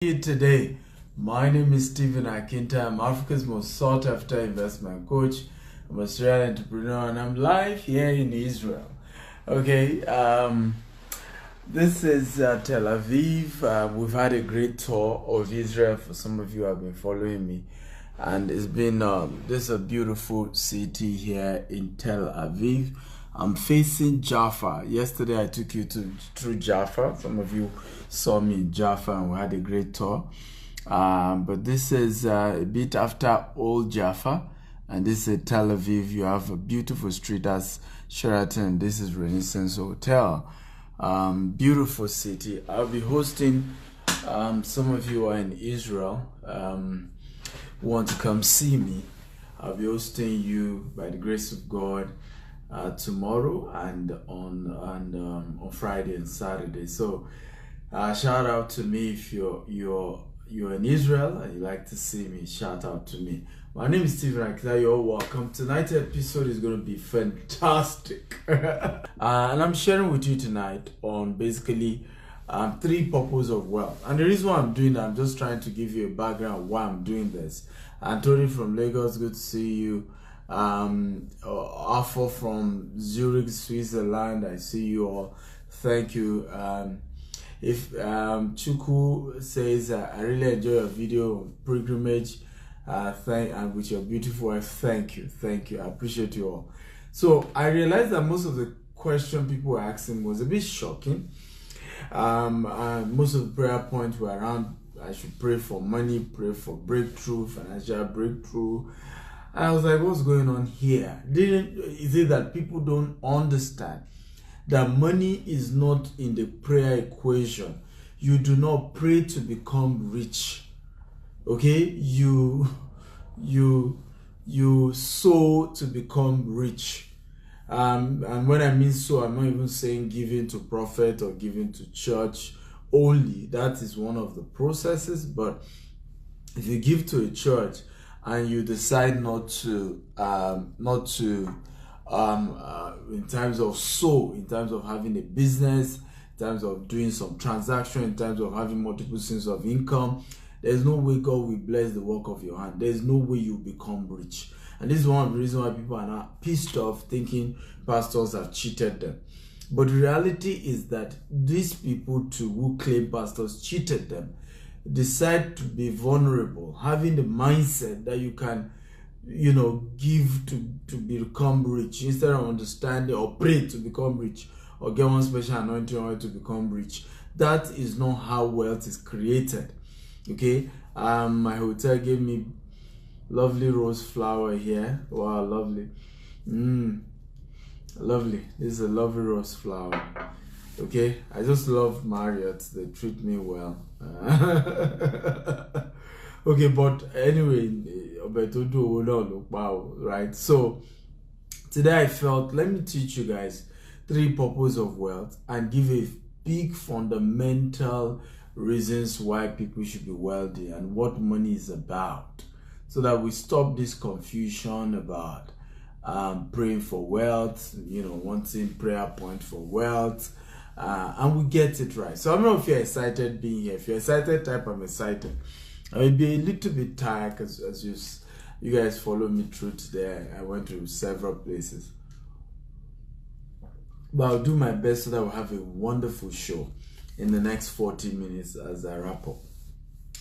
Today, my name is Stephen Akinta. I'm Africa's most sought after investment coach. I'm a serial entrepreneur and I'm live here in Israel. Okay, this is Tel Aviv. We've had a great tour of Israel for some of you who have been following me, and it's been this is a beautiful city here in Tel Aviv. I'm facing Jaffa. Yesterday I took you through Jaffa. Some of you saw me in Jaffa and we had a great tour. But this is a bit after Old Jaffa, and this is Tel Aviv. You have a beautiful street as Sheraton. This is Renaissance Hotel. Beautiful city. I'll be hosting some of you are in Israel who want to come see me. I'll be hosting you by the grace of God tomorrow and on Friday and Saturday. So shout out to me if you're in Israel and you like to see me. Shout out to me. My name is Stephen Akinta. You're welcome. Tonight's episode is going to be fantastic. And I'm sharing with you tonight on basically 3 purposes of wealth. And the reason why I'm doing that, I'm just trying to give you a background of why I'm doing this. Anthony from Lagos, good to see you. Afo from Zurich, Switzerland, I see you all. Thank you. If Chuku says I really enjoy your video pilgrimage, and with your beautiful wife, thank you, I appreciate you all. So I realized that most of the question people were asking was a bit shocking. Most of the prayer points were around I should pray for money, pray for breakthrough, financial breakthrough. I was like, what's going on here? Is it that people don't understand that money is not in the prayer equation? You do not pray to become rich. Okay? You sow to become rich. And when I mean sow, I'm not even saying giving to prophet or giving to church only. That is one of the processes. But if you give to a church and you decide not to in terms of sow, in terms of having a business, in terms of doing some transaction, in terms of having multiple streams of income, there's no way God will bless the work of your hand. There's no way you become rich. And this is one of the reasons why people are not pissed off, thinking pastors have cheated them. But the reality is that these people too who claim pastors cheated them decide to be vulnerable, having the mindset that you can, give to become rich instead of understanding or pray to become rich or get one special anointing oil to become rich. That is not how wealth is created. Okay, my hotel gave me lovely rose flower here. Wow, lovely. Lovely. This is a lovely rose flower. Okay, I just love Marriott. They treat me well. Okay, but anyway, right? So today I felt, let me teach you guys 3 purposes of wealth and give a big fundamental reasons why people should be wealthy and what money is about, so that we stop this confusion about praying for wealth, wanting prayer point for wealth. And we get it right. So I don't know if you're excited being here. If you're excited, type I'm excited. I will be a little bit tired because as you guys follow me through today, I went to several places. But I'll do my best so that we'll have a wonderful show in the next 40 minutes as I wrap up.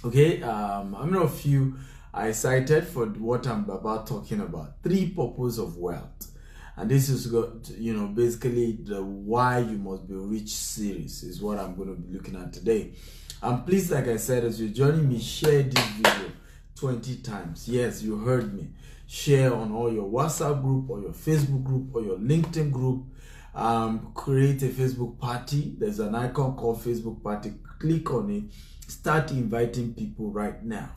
Okay, I don't know if you are excited for what I'm about talking about. 3 purposes of wealth. And this is, basically the Why You Must Be Rich series is what I'm going to be looking at today. And please, like I said, as you're joining me, share this video 20 times. Yes, you heard me. Share on all your WhatsApp group or your Facebook group or your LinkedIn group. Create a Facebook party. There's an icon called Facebook party. Click on it. Start inviting people right now.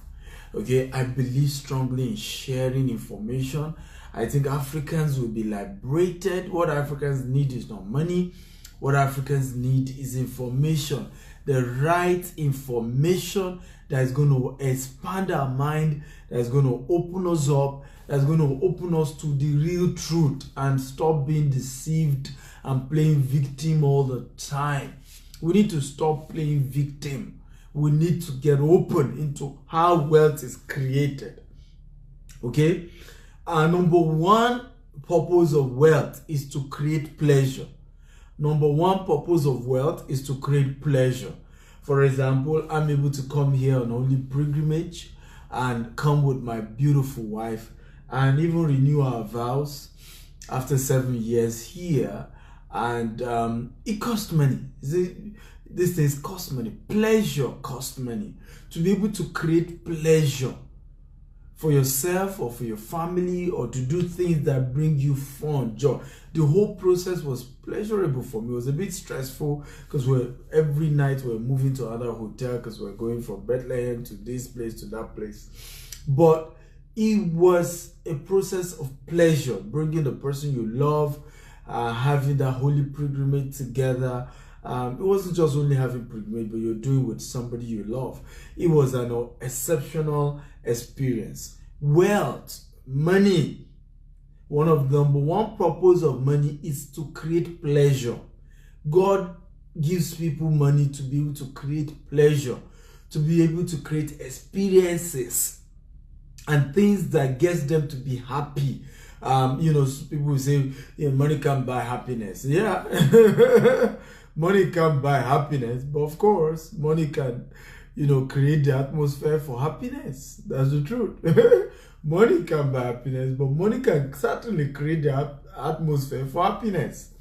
Okay, I believe strongly in sharing information. I think Africans will be liberated. What Africans need is not money. What Africans need is information. The right information that is going to expand our mind, that is going to open us up, that is going to open us to the real truth and stop being deceived and playing victim all the time. We need to stop playing victim. we need to get open into how wealth is created. Okay? Number one purpose of wealth is to create pleasure. Number one purpose of wealth is to create pleasure. For example, I'm able to come here on holy pilgrimage and come with my beautiful wife and even renew our vows after 7 years here. And it costs money. These things cost money. Pleasure costs money. To be able to create pleasure for yourself or for your family, or to do things that bring you fun, joy. The whole process was pleasurable for me. It was a bit stressful because every night we're moving to another hotel because we're going from Bethlehem to this place to that place. But it was a process of pleasure, bringing the person you love, having that holy pilgrimage together. It wasn't just only having pilgrimage, but you're doing with somebody you love. It was an exceptional experience. Wealth, money. One of the number one purpose of money is to create pleasure. God gives people money to be able to create pleasure, to be able to create experiences and things that gets them to be happy. People say, money can't buy happiness. Yeah. Money can't buy happiness, but of course, money can, create the atmosphere for happiness. That's the truth. Money can't buy happiness, but money can certainly create the atmosphere for happiness.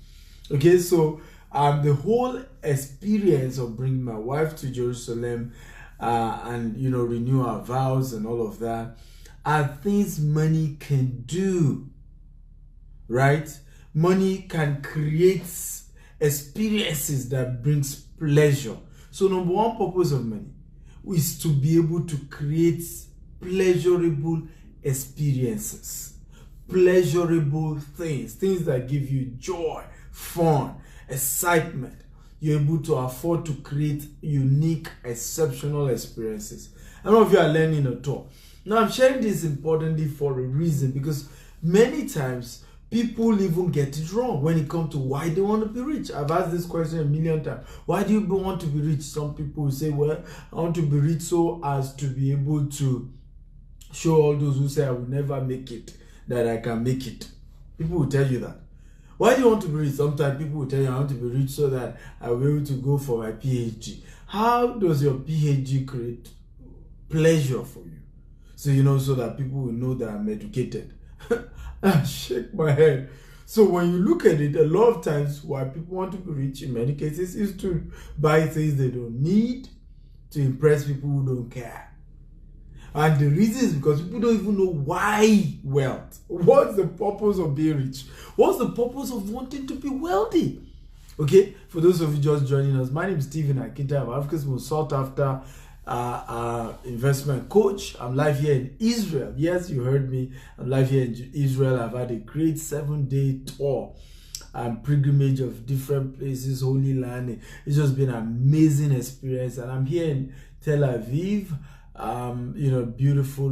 Okay, so the whole experience of bringing my wife to Jerusalem and, renew our vows and all of that are things money can do, right? Money can create experiences that brings pleasure. So number one purpose of money is to be able to create pleasurable experiences, pleasurable things that give you joy, fun, excitement. You're able to afford to create unique, exceptional experiences. I don't know if you are learning at all. Now I'm sharing this importantly for a reason, because many times people even get it wrong when it comes to why they want to be rich. I've asked this question a million times. Why do you want to be rich? Some people will say, well, I want to be rich so as to be able to show all those who say I will never make it that I can make it. People will tell you that. Why do you want to be rich? Sometimes people will tell you, I want to be rich so that I will be able to go for my PhD. How does your PhD create pleasure for you? So, so that people will know that I'm educated. I shake my head. So when you look at it, a lot of times why people want to be rich in many cases is to buy things they don't need, to impress people who don't care. And the reason is because people don't even know why wealth. What's the purpose of being rich? What's the purpose of wanting to be wealthy? Okay, for those of you just joining us, my name is Stephen Akinta. I'm Africa's most sought after investment coach. I'm live here in Israel. Yes, you heard me. I'm live here in Israel. I've had a great 7-day tour and pilgrimage of different places, Holy Land. It's just been an amazing experience. And I'm here in Tel Aviv. Beautiful,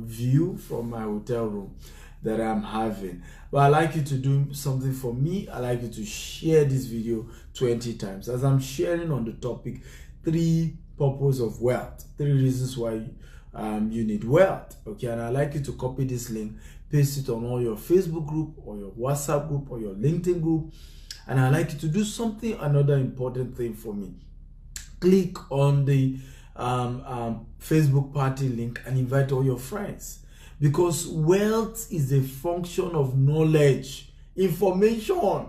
view from my hotel room that I'm having. But I'd like you to do something for me. I'd like you to share this video 20 times as I'm sharing on the topic 3 purpose of wealth, 3 reasons why you need wealth. Okay, and I'd like you to copy this link, paste it on all your Facebook group or your WhatsApp group or your LinkedIn group, and I'd like you to do another important thing for me. Click on the Facebook party link and invite all your friends, because wealth is a function of knowledge, information.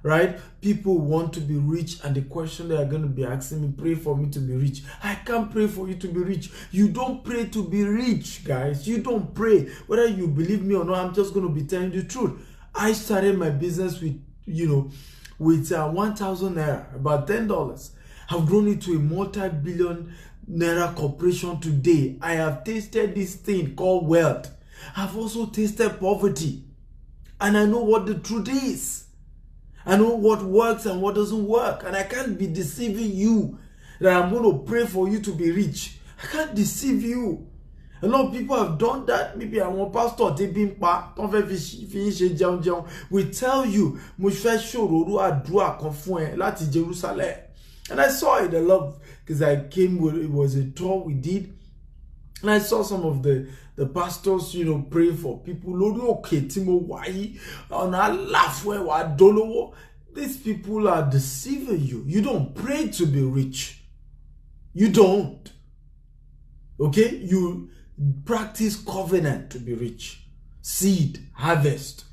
Right? People want to be rich, and the question they are going to be asking me, pray for me to be rich. I can't pray for you to be rich. You don't pray to be rich, guys. You don't pray. Whether you believe me or not, I'm just going to be telling you the truth. I started my business with 1,000 naira, about $10. I've grown it to a multi-billion naira corporation today. I have tasted this thing called wealth. I've also tasted poverty, and I know what the truth is. I know what works and what doesn't work, and I can't be deceiving you that I'm going to pray for you to be rich. I can't deceive you. A lot of people have done that. Maybe I want pastor we tell you, mo fẹ́ ṣòro àdúrà kan fún ẹ láti Jerusalem. And I saw it a lot because I came with, it was a tour we did. And I saw some of the pastors, praying for people. Lord, okay, Timo, why? And I laugh when I don't know. These people are deceiving you. You don't pray to be rich. You don't. Okay? You practice covenant to be rich. Seed, harvest.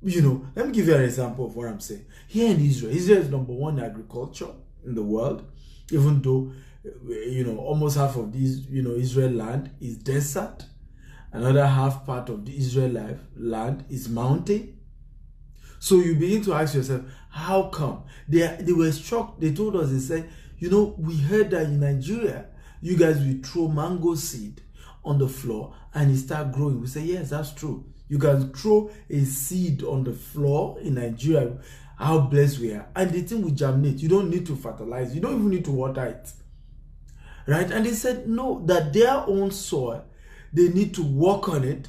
Let me give you an example of what I'm saying. Here in Israel is number one in agriculture in the world, even though almost half of this, Israel land is desert. Another half part of the Israel land is mountain. So you begin to ask yourself, how come? They were shocked. They told us, they said, we heard that in Nigeria, you guys will throw mango seed on the floor and it start growing. We say, yes, that's true. You can throw a seed on the floor in Nigeria. How blessed we are. And the thing will germinate. You don't need to fertilize. You don't even need to water it. Right? And they said, no, that their own soil, they need to work on it.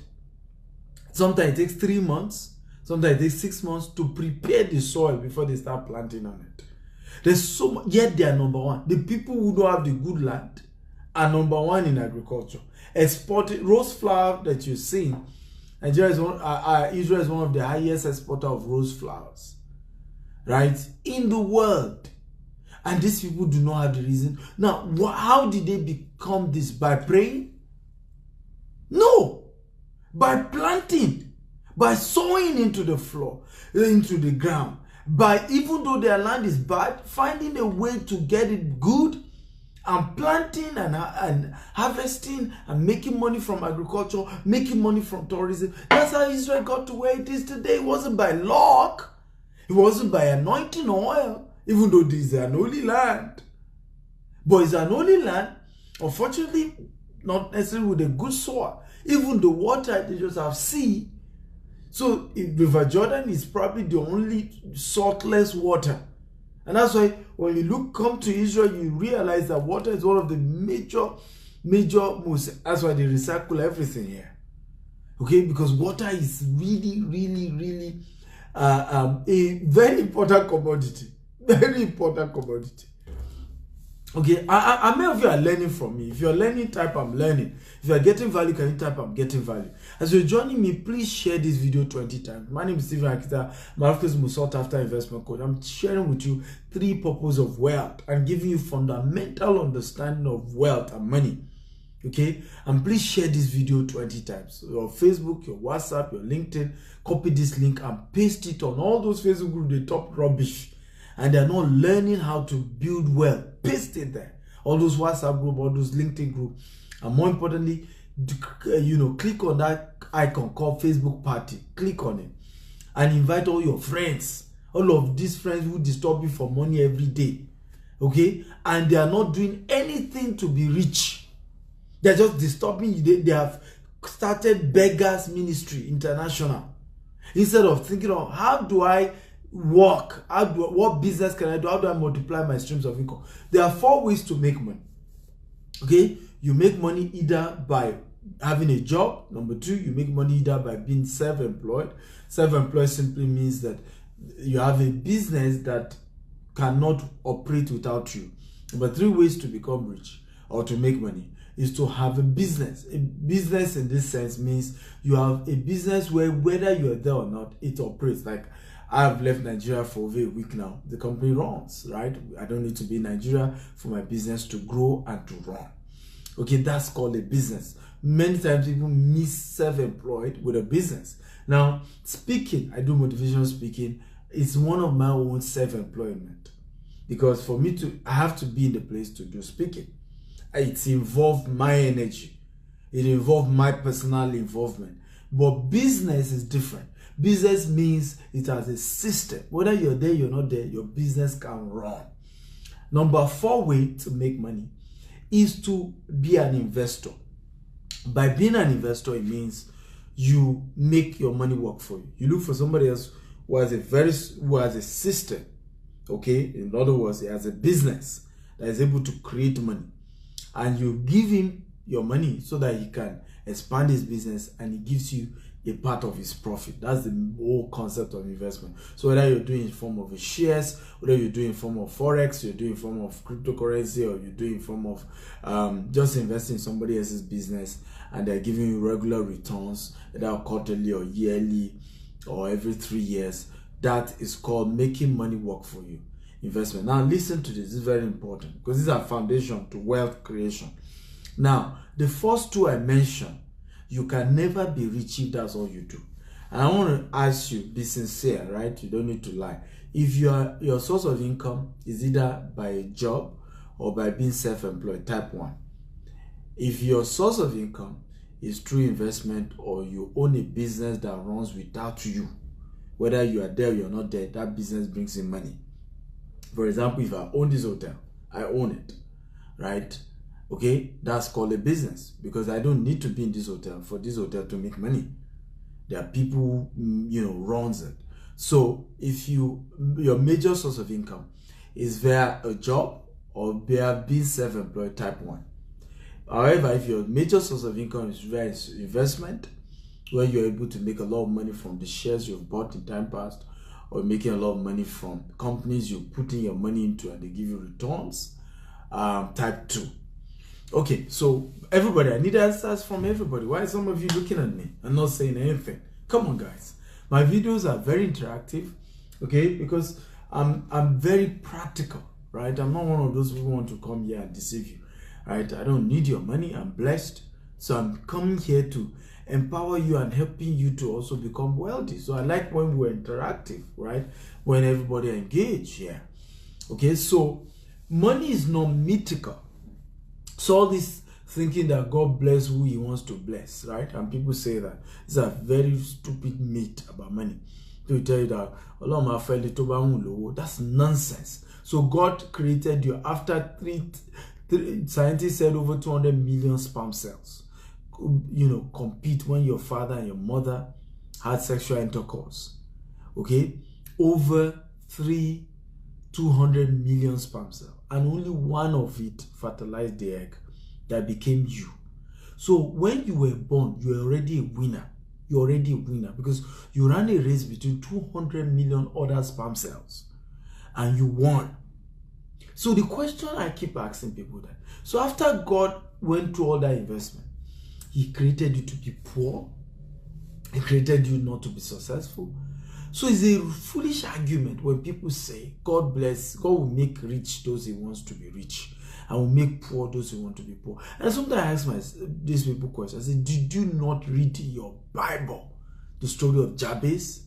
Sometimes it takes 3 months. Sometimes it takes 6 months to prepare the soil before they start planting on it. There's so much, yet they are number one. The people who don't have the good land are number one in agriculture. Exporting rose flower that you see, Nigeria is Israel is one of the highest exporter of rose flowers, right, in the world. And these people do not have the reason. Now, how did they become this? By praying? No. By planting. By sowing into the floor, into the ground. By, even though their land is bad, finding a way to get it good and planting and harvesting and making money from agriculture, making money from tourism. That's how Israel got to where it is today. It wasn't by luck. It wasn't by anointing oil. Even though this is an holy land. But it's an holy land, unfortunately, not necessarily with a good soil. Even the water, they just have sea. So River Jordan is probably the only saltless water. And that's why when you come to Israel, you realize that water is one of the major, that's why they recycle everything here. Okay, because water is really, really, really a very important commodity. Very important commodity. Okay, I many of you are learning from me. If you're learning, type I'm learning. If you're getting value, can you type I'm getting value? As you're joining me, please share this video 20 times. My name is Stephen Akita, I'm Africa's most sought after investment coach. I'm sharing with you 3 purposes of wealth and giving you fundamental understanding of wealth and money. Okay, and please share this video 20 times. Your Facebook, your WhatsApp, your LinkedIn, copy this link and paste it on all those Facebook groups. They talk rubbish and they're not learning how to build wealth. Paste it there. All those WhatsApp group, all those LinkedIn group, and more importantly, click on that icon called Facebook Party. Click on it and invite all your friends, all of these friends who disturb you for money every day. Okay, and they are not doing anything to be rich. They're just disturbing you. They have started Beggars Ministry International. Instead of thinking of how do I work, what business can I do, how do I multiply my streams of income? There are 4 ways to make money. Okay, you make money either by having a job. Number 2, you make money either by being self-employed. Self-employed simply means that you have a business that cannot operate without you. Number 3 ways to become rich or to make money is to have a business. A business in this sense means you have a business where whether you're there or not, it operates. Like I've left Nigeria for over a week now. The company runs, right? I don't need to be in Nigeria for my business to grow and to run. Okay, that's called a business. Many times people miss self-employed with a business. Now, speaking, I do motivational speaking. It's one of my own self-employment. Because for me I have to be in the place to do speaking. It's involved my energy. It involved my personal involvement. But business is different. Business means it has a system. Whether you're there, you're not there, your business can run. Number 4 way to make money is to be an investor. By being an investor, it means you make your money work for you. You look for somebody else who has a system. Okay, in other words, he has a business that is able to create money. And you give him your money so that he can expand his business, and he gives you a part of his profit. That's the whole concept of investment. So whether you're doing in form of a shares, whether you're doing in form of forex, you're doing in form of cryptocurrency, or you're doing in form of just investing in somebody else's business, and they're giving you regular returns, either quarterly or yearly or every 3 years, that is called making money work for you. Investment. Now listen to this. This is very important because these are foundation to wealth creation. Now, the first two I mentioned, you can never be rich if that's all you do. And I want to ask you, be sincere, right? You don't need to lie. If your source of income is either by a job or by being self-employed, type 1. If your source of income is through investment, or you own a business that runs without you, whether you are there or you're not there, that business brings in money. For example, if I own this hotel, I own it, right? Okay, that's called a business because I don't need to be in this hotel for this hotel to make money. There are people who, runs it. So if your major source of income is via a job or via being self-employed, type 1. However, if your major source of income is via investment, where you're able to make a lot of money from the shares you've bought in time past, or making a lot of money from companies you're putting your money into and they give you returns, type 2. Okay, so everybody, I need answers from everybody. Why are some of you looking at me and not saying anything? Come on, guys. My videos are very interactive, okay, because I'm very practical, right? I'm not one of those who want to come here and deceive you, right? I don't need your money. I'm blessed. So I'm coming here to empower you and helping you to also become wealthy. So I like when we're interactive, right? When everybody engage here. Okay, so money is not mythical. So all this thinking that God bless who he wants to bless, right? And people say that. It's a very stupid myth about money. They tell you that that's nonsense. So God created you after scientists said over 200 million sperm cells compete when your father and your mother had sexual intercourse. Okay, over 200 million sperm cells, and only one of it fertilized the egg that became you. So when you were born, you were already a winner. You're already a winner because you ran a race between 200 million other sperm cells and you won. So the question I keep asking people that, so after God went through all that investment, he created you to be poor. He created you not to be successful. So it's a foolish argument when people say, God will make rich those he wants to be rich, and will make poor those who want to be poor. And sometimes I ask these people questions. I say, did you not read in your Bible the story of Jabez?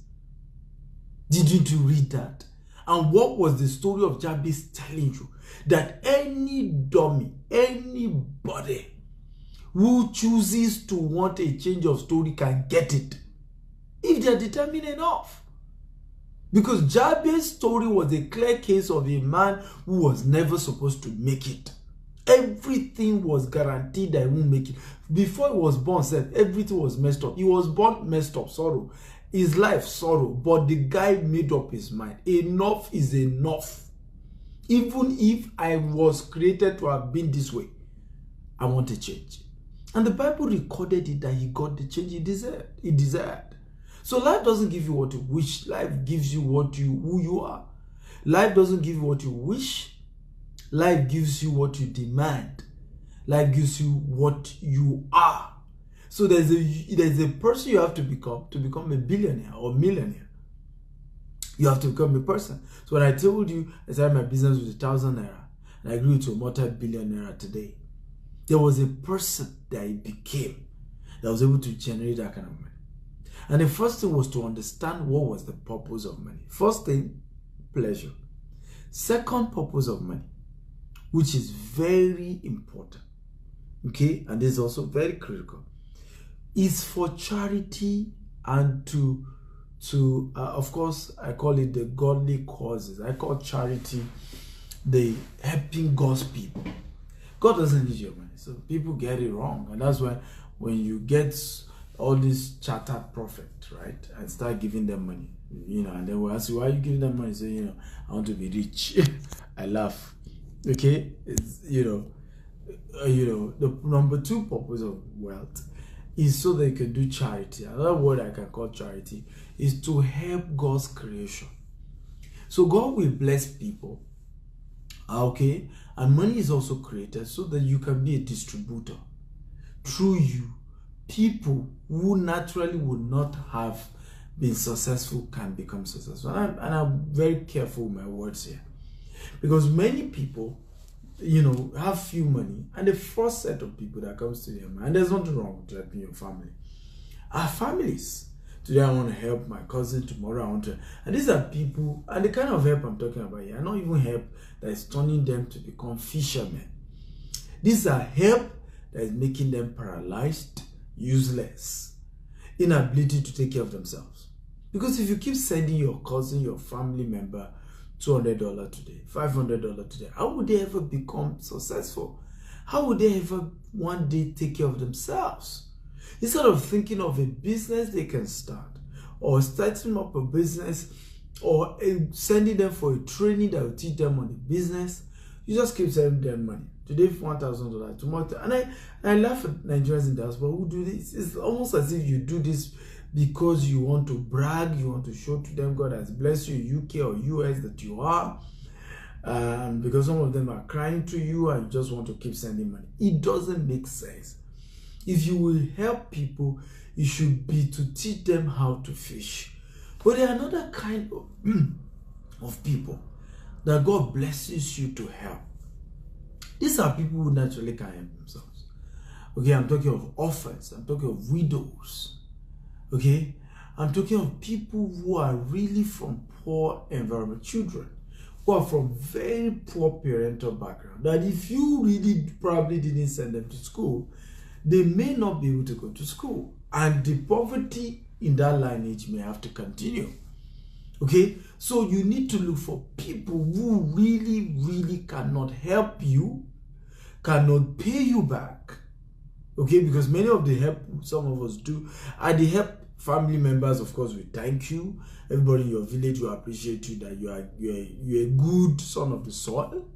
Didn't you read that? And what was the story of Jabez telling you? That any dummy, anybody who chooses to want a change of story can get it if they're determined enough. Because Jabez's story was a clear case of a man who was never supposed to make it. Everything was guaranteed that he won't make it. Before he was born, said everything was messed up. He was born messed up, sorrow. His life, sorrow. But the guy made up his mind. Enough is enough. Even if I was created to have been this way, I want a change. And the Bible recorded it that he got the change he desired. So life doesn't give you what you wish. Life gives you who you are. Life doesn't give you what you wish. Life gives you what you demand. Life gives you what you are. So there's a person you have to become a billionaire or millionaire. You have to become a person. So when I told you I started my business with 1,000 naira and I grew to a multi-billionaire today, there was a person that I became that was able to generate that kind of money. And the first thing was to understand what was the purpose of money. First thing, pleasure. Second purpose of money, which is very important, okay, and this is also very critical, is for charity and to of course, I call it the godly causes. I call charity the helping God's people. God doesn't need your money, so people get it wrong, and that's why when you get all these chartered prophets, right, and start giving them money, and then we'll ask you, why are you giving them money? Say, I want to be rich. I laugh. Okay, it's, the number two purpose of wealth is so they can do charity. Another word I can call charity is to help God's creation. So God will bless people, okay, and money is also created so that you can be a distributor. Through you, people who naturally would not have been successful can become successful. And I'm very careful with my words here, because many people, have few money, and the first set of people that comes to their mind, and there's nothing wrong with helping your family, are families. Today I want to help my cousin, tomorrow I want to, and these are people, and the kind of help I'm talking about here, not even help that is turning them to become fishermen. These are help that is making them paralyzed, useless, inability to take care of themselves. Because if you keep sending your cousin, your family member, $200 today, $500 today, how would they ever become successful? How would they ever one day take care of themselves? Instead of thinking of a business they can start, or starting up a business, or sending them for a training that will teach them on the business, you just keep sending them money. Today, $1,000, tomorrow. And I laugh at Nigerians in diaspora who do this. It's almost as if you do this because you want to brag, you want to show to them God has blessed you, UK or US, that you are. Because some of them are crying to you and you just want to keep sending money. It doesn't make sense. If you will help people, it should be to teach them how to fish. But there are another kind of people that God blesses you to help. These are people who naturally can help themselves. Okay, I'm talking of orphans, I'm talking of widows. Okay, I'm talking of people who are really from poor environment, children who are from very poor parental background, that if you really probably didn't send them to school, they may not be able to go to school, and the poverty in that lineage may have to continue. Okay, so you need to look for people who really cannot help you, cannot pay you back. Okay, because many of the help some of us do, and the help family members, of course, we thank you. Everybody in your village will appreciate you, that you're a good son of the soil.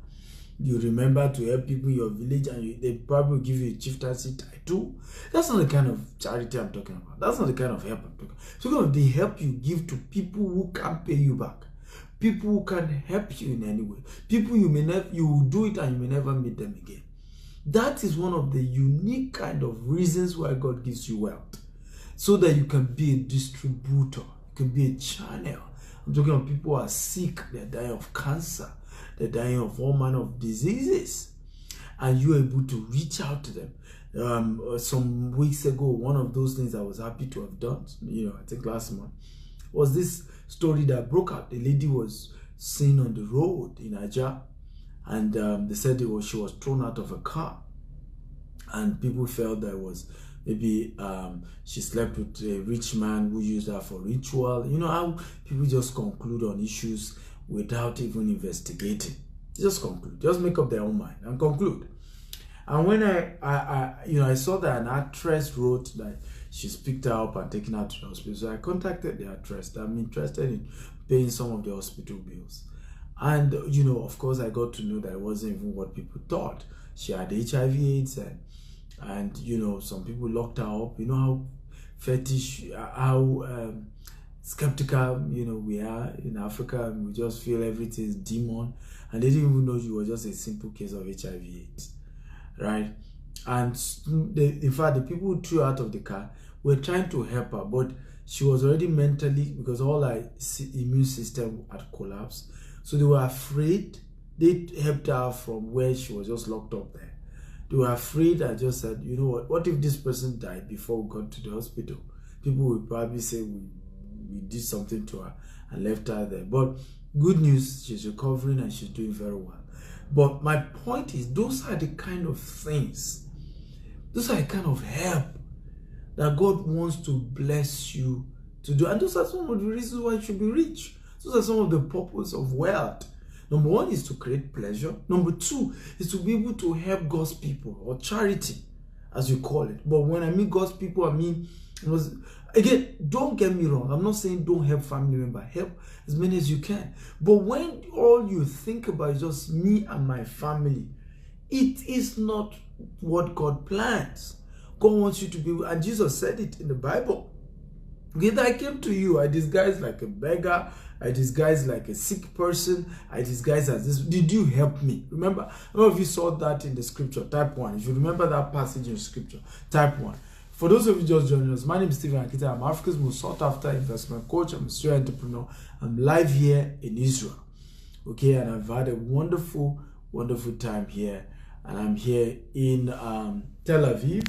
You remember to help people in your village, and they probably give you a chieftaincy title. That's not the kind of charity I'm talking about. That's not the kind of help I'm talking about. So the help you give to people who can't pay you back, people who can help you in any way, people you will do it and you may never meet them again. That is one of the unique kind of reasons why God gives you wealth, so that you can be a distributor, you can be a channel. I'm talking about people who are sick, they're dying of cancer, they're dying of all manner of diseases, and you're able to reach out to them. Some weeks ago, one of those things I was happy to have done, I think last month, was this story that broke out. The lady was seen on the road in Aja, and they said she was thrown out of a car, and people felt that it was maybe she slept with a rich man who used her for ritual. You know how people just conclude on issues without even investigating. Just conclude, just make up their own mind and conclude. And when I saw that an actress wrote that she's picked her up and taken her to the hospital, so I contacted the actress that I'm interested in paying some of the hospital bills. And of course, I got to know that it wasn't even what people thought. She had HIV/AIDS, and some people locked her up. You know how fetish, how skeptical we are in Africa, and we just feel everything is demon, and they didn't even know she was just a simple case of HIV/AIDS, right? And in fact, the people who threw her out of the car were trying to help her, but she was already mentally, because all her immune system had collapsed. So they were afraid. They helped her from where she was just locked up there. They were afraid and just said, you know what if this person died before we got to the hospital? People would probably say we did something to her and left her there. But good news, she's recovering and she's doing very well. But my point is, those are the kind of things, those are the kind of help that God wants to bless you to do. And those are some of the reasons why you should be rich. Those are some of the purpose of wealth. Number one is to create pleasure. Number two is to be able to help God's people, or charity, as you call it. But when I mean God's people, I mean, again, don't get me wrong. I'm not saying don't help family member. Help as many as you can. But when all you think about is just me and my family, it is not what God plans. God wants you to be, and Jesus said it in the Bible. Okay, I came to you, I disguised like a beggar, I disguised like a sick person, I disguised as this. Did you help me? Remember, how many of you saw that in the scripture? Type 1. If you remember that passage in scripture, type 1. For those of you just joining us, my name is Stephen Akita. I'm Africa's most sought after investment coach. I'm a serial entrepreneur. I'm live here in Israel. Okay, and I've had a wonderful time here. And I'm here in Tel Aviv.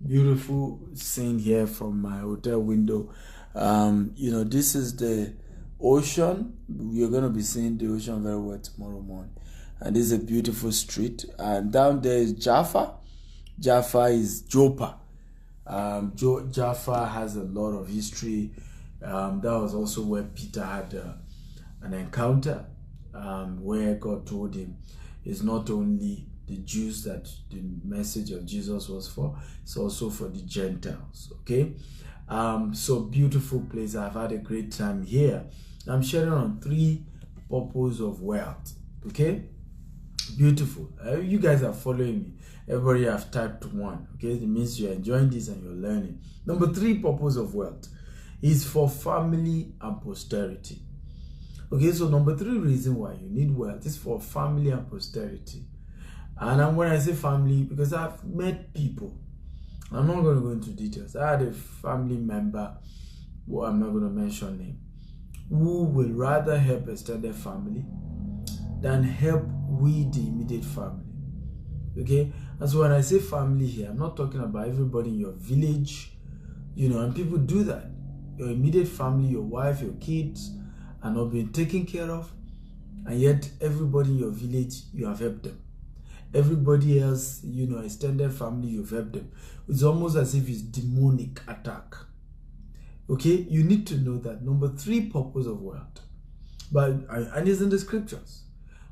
Beautiful scene here from my hotel window. This is the ocean. You're going to be seeing the ocean very well tomorrow morning. And this is a beautiful street. And down there is Jaffa. Jaffa is Joppa. Jaffa has a lot of history. That was also where Peter had an encounter where God told him it's not only the Jews that the message of Jesus was for, it's also for the Gentiles. Okay, so beautiful place. I've had a great time here. I'm sharing on 3 purposes of wealth. Okay, beautiful. You guys are following me. Everybody have typed 1. Okay, it means you're enjoying this and you're learning. Number 3 purpose of wealth is for family and posterity. Okay, so number 3 reason why you need wealth is for family and posterity. And when I say family, because I've met people, I'm not going to go into details. I had a family member, who I'm not going to mention name, who will rather help extended family than help with the immediate family. Okay, and so when I say family here, I'm not talking about everybody in your village, and people do that. Your immediate family, your wife, your kids are not being taken care of, and yet everybody in your village, you have helped them. Everybody else, extended family, you've helped them. It's almost as if it's demonic attack. Okay, you need to know that. Number 3 purpose of wealth, and it's in the scriptures.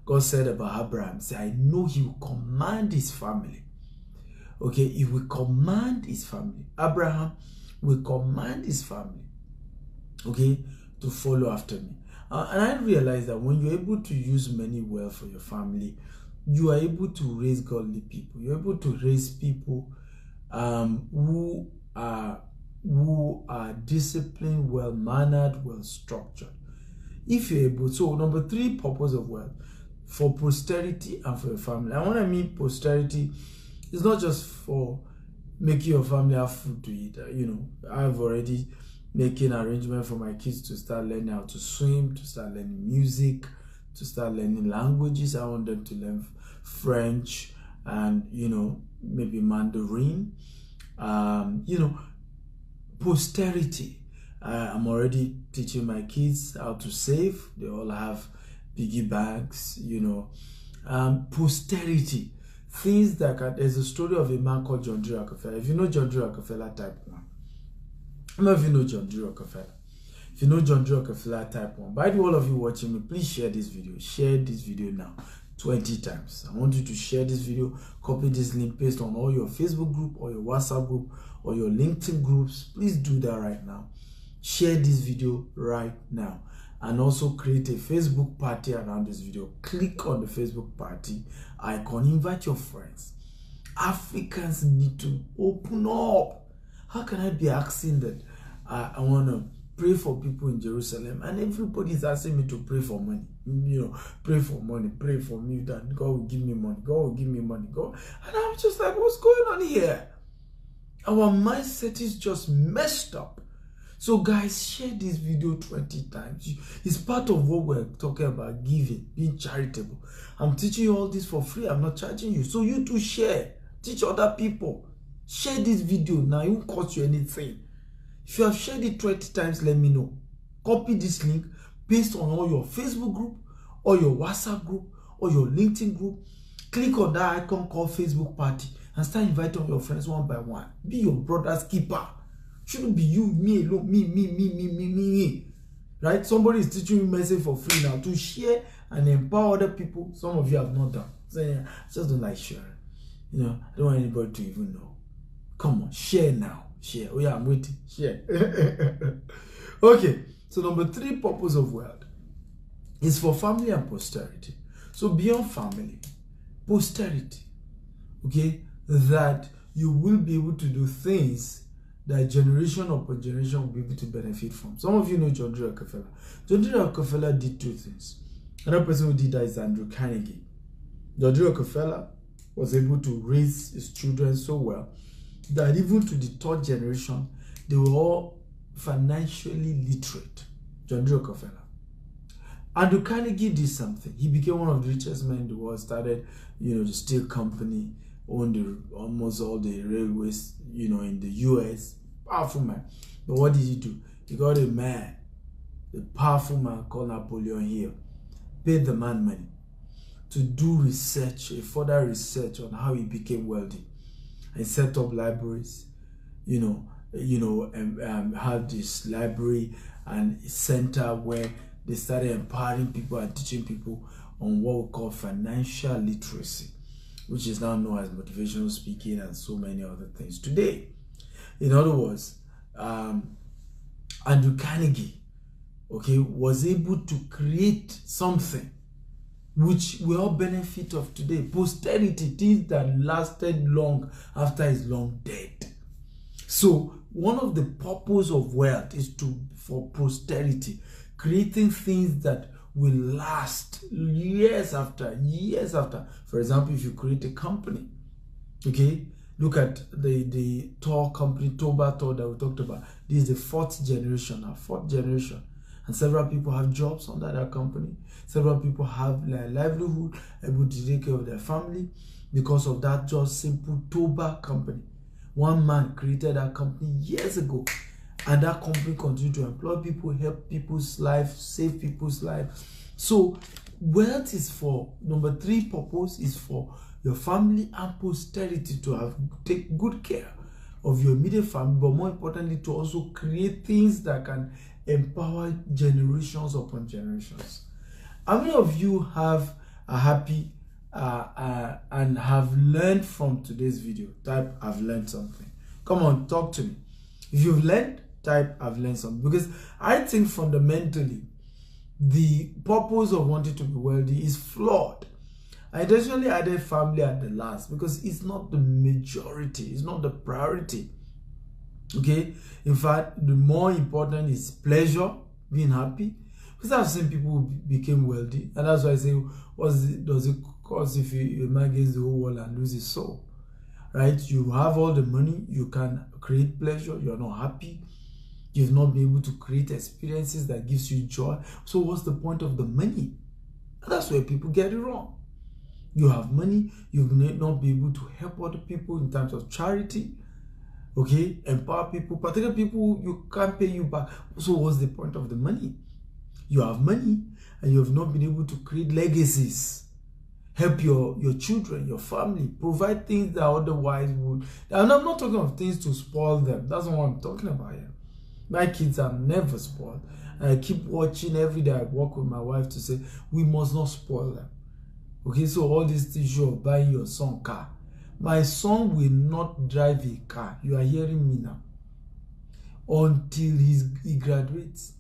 God said about Abraham, say, I know he will command his family. Okay, he will command his family. Abraham will command his family, okay, to follow after me. And I realize that when you're able to use money well for your family, you are able to raise godly people. You're able to raise people who are disciplined, well-mannered, well-structured. If you're able, so number 3 purpose of wealth, for posterity and for your family. And when I mean posterity, it's not just for making your family have food to eat. I've already making arrangements for my kids to start learning how to swim, to start learning music, to start learning languages. I want them to learn French and, maybe Mandarin. Posterity. I'm already teaching my kids how to save. They all have piggy banks, posterity. Things that there's a story of a man called John D. Rockefeller. If you know John D. Rockefeller, type 1. How many of you know John D. Rockefeller? If you know John D. Rockefeller, type 1. By the way, all of you watching me, please share this video. Share this video now 20 times. I want you to share this video, copy this link, paste on all your Facebook group or your WhatsApp group or your LinkedIn groups. Please do that right now. Share this video right now. And also create a Facebook party around this video. Click on the Facebook party icon. Invite your friends. Africans need to open up. How can I be asking that I want to pray for people in Jerusalem and everybody is asking me to pray for money? Pray for money. Pray for me that God will give me money. God will give me money. God. And I'm just like, what's going on here? Our mindset is just messed up. So guys, share this video 20 times. It's part of what we're talking about, giving, being charitable. I'm teaching you all this for free. I'm not charging you. So you too share. Teach other people. Share this video now. It won't cost you anything. If you have shared it 20 times, let me know. Copy this link, paste on all your Facebook group or your WhatsApp group or your LinkedIn group. Click on that icon called Facebook Party and start inviting your friends one by one. Be your brother's keeper. Shouldn't be you, me alone, me. Right? Somebody is teaching you message for free now to share and empower other people. Some of you have not done. So yeah, I just don't like sharing. I don't want anybody to even know. Come on, share now. Share. Oh yeah, I'm waiting. Share. Okay. So number 3 purpose of wealth is for family and posterity. So beyond family, posterity. Okay, that you will be able to do things that generation upon generation will be able to benefit from. Some of you know John D. Rockefeller. John D. Rockefeller did two things. Another person who did that is Andrew Carnegie. John D. Rockefeller was able to raise his children so well that even to the third generation, they were all financially literate. John D. Rockefeller. Andrew Carnegie did something. He became one of the richest men in the world, started, the steel company, owned almost all the railways, in the US. Powerful man. But what did he do? He got a powerful man called Napoleon Hill, paid the man money to do research, a further research on how he became wealthy. And set up libraries, had this library and center where they started empowering people and teaching people on what we call financial literacy, which is now known as motivational speaking and so many other things today. In other words, Andrew Carnegie, was able to create something which we all benefit of today. Posterity, things that lasted long after his long dead. So one of the purpose of wealth is for posterity, creating things that will last years after. For example, if you create a company, look at the Tor company, Toba Tor that we talked about. This is the fourth generation. And several people have jobs under that company. Several people have their livelihood, able to take care of their family because of that just simple Toba company. One man created that company years ago, and that company continued to employ people, help people's life, save people's lives. So wealth is for, number three purpose is for your family and posterity to take good care of your immediate family, but more importantly to also create things that can empower generations upon generations. How many of you have a happy and have learned from today's video? Type I've learned something. Come on, talk to me. If you've learned, type I've learned something. Because I think fundamentally the purpose of wanting to be wealthy is flawed. I intentionally added family at the last because it's not the majority, it's not the priority. In fact, the more important is pleasure, being happy. Because I've seen people who became wealthy, and that's why I say, does it cost if a man gains the whole world and loses his soul? Right? You have all the money, you can create pleasure, you're not happy, you've not been able to create experiences that gives you joy. So what's the point of the money? And that's where people get it wrong. You have money, you may not be able to help other people in terms of charity. Empower people, particular people you can't pay you back. So what's the point of the money? You have money and you have not been able to create legacies, help your children, your family, provide things that otherwise would. And I'm not talking of things to spoil them. That's not what I'm talking about here. My kids are never spoiled. And I keep watching every day. I work with my wife to say we must not spoil them. So all this issue of buying your son car. My son will not drive a car. You are hearing me now. Until he graduates.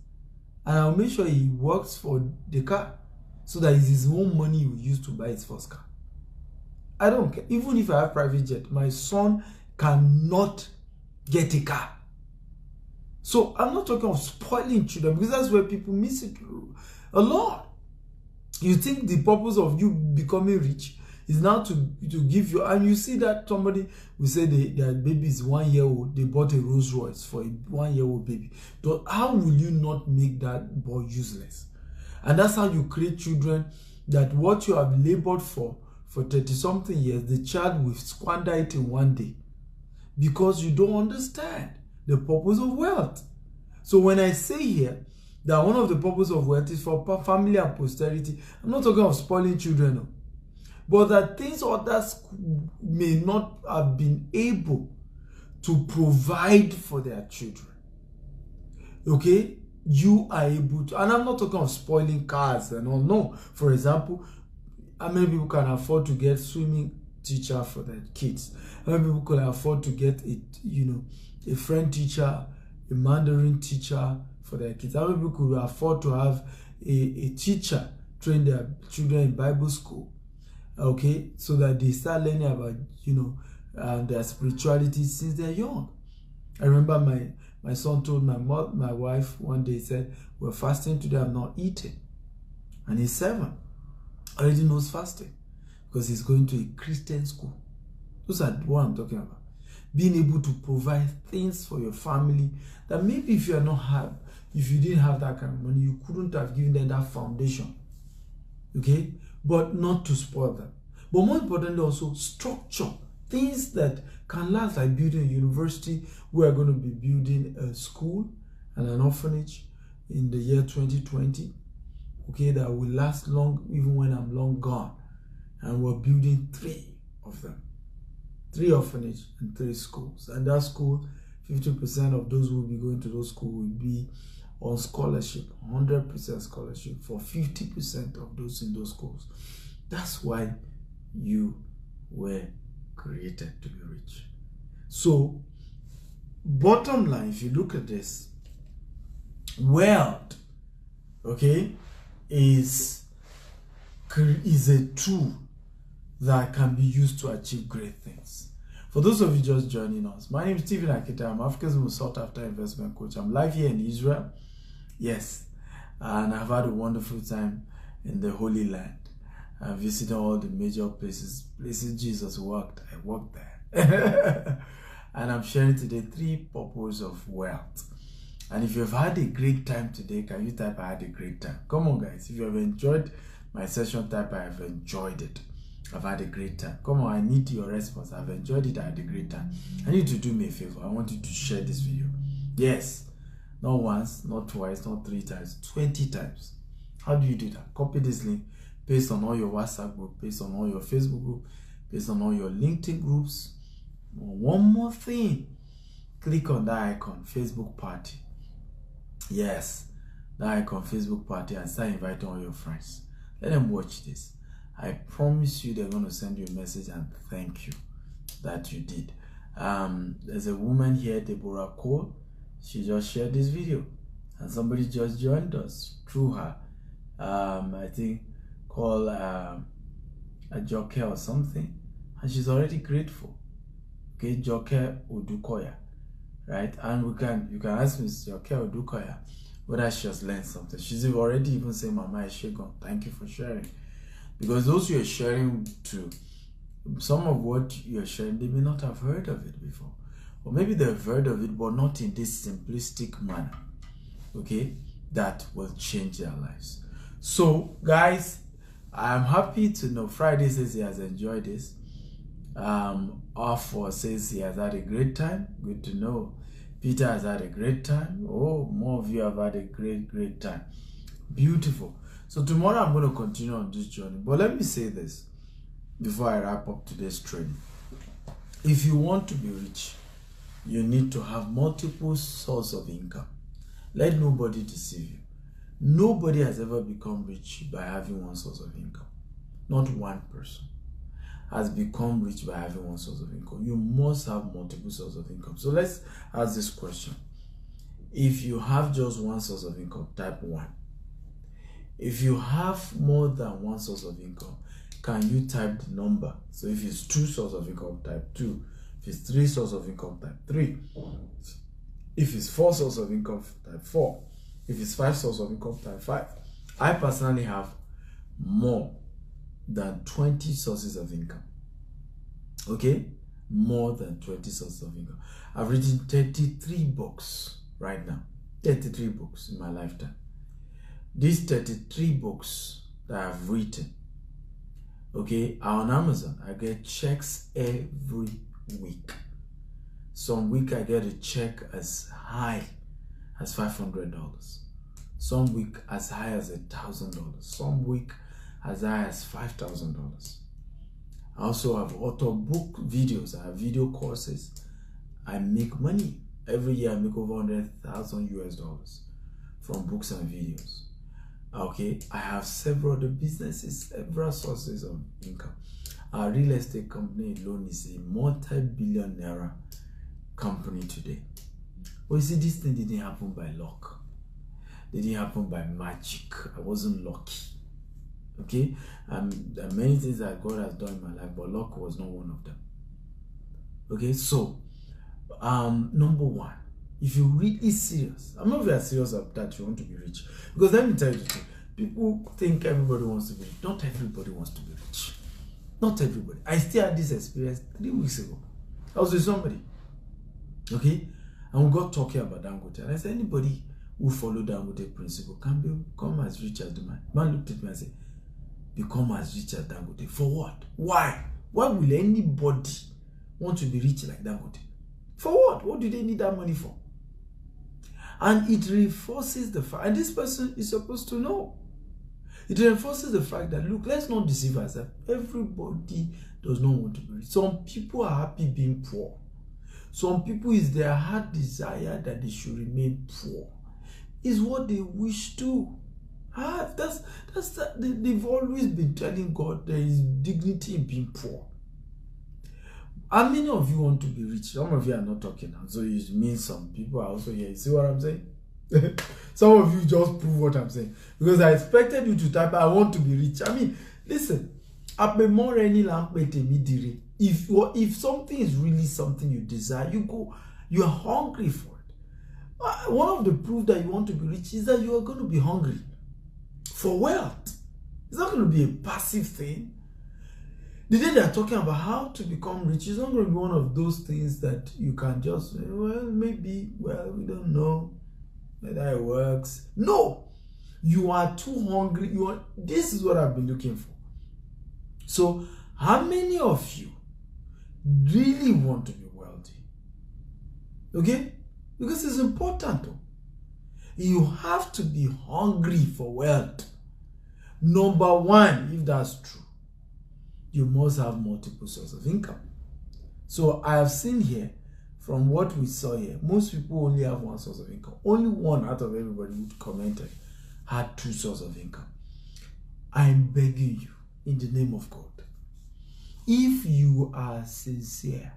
And I'll make sure he works for the car so that it's his own money he will use to buy his first car. I don't care. Even if I have private jet, my son cannot get a car. So I'm not talking of spoiling children because that's where people miss it a lot. You think the purpose of you becoming rich is now to give you, and you see that somebody will say their baby is 1 year old, they bought a Rolls Royce for a 1 year old baby. So how will you not make that boy useless? And that's how you create children that what you have labored for 30-something years, the child will squander it in one day because you don't understand the purpose of wealth. So when I say here that one of the purpose of wealth is for family and posterity, I'm not talking of spoiling children, no. But that things others may not have been able to provide for their children. You are able to, and I'm not talking of spoiling cars and all. No. For example, how many people can afford to get swimming teacher for their kids? How many people can afford to get a French teacher, a Mandarin teacher for their kids? How many people could afford to have a teacher train their children in Bible school? So that they start learning about, their spirituality since they're young. I remember my son told my wife one day, he said, "We're fasting today, I'm not eating." And he's 7. Already knows fasting because he's going to a Christian school. Those are what I'm talking about. Being able to provide things for your family that maybe if you didn't have that kind of money, you couldn't have given them that foundation. Okay? But not to spoil them. But more importantly, also structure things that can last, like building a university. We are going to be building a school and an orphanage in the year 2020. Okay, that will last long even when I'm long gone. And we're building 3 of them. 3 orphanages and 3 schools. And that school, 50% of those who will be going to those schools will be on scholarship, 100% scholarship for 50% of those in those schools. That's why you were created to be rich. So, bottom line, if you look at this, wealth, okay, is a tool that can be used to achieve great things. For those of you just joining us, my name is Stephen Akita. I'm Africa's most sought after investment coach. I'm live here in Israel. Yes, and I've had a wonderful time in the Holy Land. I visited all the major places Jesus worked. I worked there. And I'm sharing today 3 purposes of wealth. And if you've had a great time today, can you type "I had a great time"? Come on, guys. If you have enjoyed my session, type "I have enjoyed it." I've had a great time. Come on, I need your response. I've enjoyed it. I had a great time. I need you to do me a favor. I want you to share this video. Yes. Not once, not twice, not 3 times, 20 times. How do you do that? Copy this link, paste on all your WhatsApp group, paste on all your Facebook group, paste on all your LinkedIn groups. One more thing. Click on that icon, Facebook party. Yes, that icon, Facebook party, and start inviting all your friends. Let them watch this. I promise you they're going to send you a message and thank you that you did. There's a woman here, Deborah Cole. She just shared this video and somebody just joined us through her. I think called Joke or something. And she's already grateful. Okay, Joke Odukoya. Right? And you can ask Miss Joke Odukoya whether she has learned something. She's already even saying, "Mama Eshegon, thank you for sharing." Because those you're sharing to, some of what you're sharing, they may not have heard of it before. Or maybe they've heard of it, but not in this simplistic manner. Okay? That will change their lives. So, guys, I'm happy to know Friday says he has enjoyed this. R4 says he has had a great time. Good to know. Peter has had a great time. Oh, more of you have had a great time. Beautiful. So tomorrow I'm going to continue on this journey. But let me say this before I wrap up today's training. If you want to be rich, you need to have multiple sources of income. Let nobody deceive you. Nobody has ever become rich by having one source of income. Not one person has become rich by having one source of income. You must have multiple sources of income. So let's ask this question. If you have just one source of income, type 1. If you have more than one source of income, can you type the number? So if it's 2 sources of income, type 2. If it's 3 sources of income, type 3. If it's 4 sources of income, type 4. If it's 5 sources of income, type 5. I personally have more than 20 sources of income. Okay? More than 20 sources of income. I've written 33 books right now. 33 books in my lifetime. These 33 books that I've written, okay, are on Amazon. I get checks every week. Some week I get a check as high as $500. Some week as high as $1,000. Some week as high as $5,000. I also have author book videos. I have video courses. I make money. Every year I make over $100,000 from books and videos. Okay, I have several other businesses, several sources of income. Our real estate company alone is a multi-billion naira company today. But you see, this thing didn't happen by luck. It didn't happen by magic. I wasn't lucky. Okay, there are many things that God has done in my life, but luck was not one of them. Okay, so number one, if you really serious, I'm not very serious of that you want to be rich. Because let me tell you the truth. People think everybody wants to be rich. Not everybody wants to be rich. Not everybody. I still had this experience 3 weeks ago. I was with somebody. Okay? And we got talking about Dangote. And I said, anybody who follow Dangote principle can become as rich as the man. Man looked at me and said, become as rich as Dangote. For what? Why? Why will anybody want to be rich like Dangote? For what? What do they need that money for? And it reinforces the fact, and this person is supposed to know. It reinforces the fact that, look, let's not deceive ourselves. Everybody does not want to be rich. Some people are happy being poor. Some people, is their heart desire that they should remain poor. Is what they wish to. They've always been telling God there is dignity in being poor. How many of you want to be rich? Some of you are not talking now, so it means some people are also here. You see what I'm saying? Some of you just prove what I'm saying. Because I expected you to type, I want to be rich. I mean, listen. If something is really something you desire, you are hungry for it. One of the proof that you want to be rich is that you are going to be hungry for wealth. It's not going to be a passive thing. The day they are talking about how to become rich, it's not going to be one of those things that you can just, maybe, we don't know whether it works. No, you are too hungry. This is what I've been looking for. So, how many of you really want to be wealthy? Okay? Because it's important. You have to be hungry for wealth. Number one, if that's true, you must have multiple sources of income. So I have seen here, from what we saw here, most people only have one source of income. Only one out of everybody who commented had 2 sources of income. I'm begging you, in the name of God, if you are sincere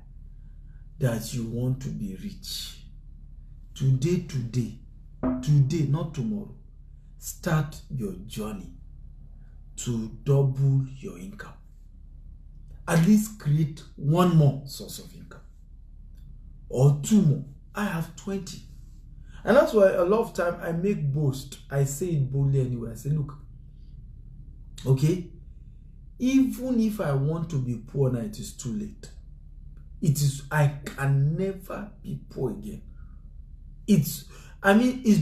that you want to be rich, today, not tomorrow, start your journey to double your income. At least create 1 more source of income or 2 more. I have 20. And that's why a lot of time I make boast. I say it boldly anyway. I say, look, okay, even if I want to be poor now, it is too late. I can never be poor again. It's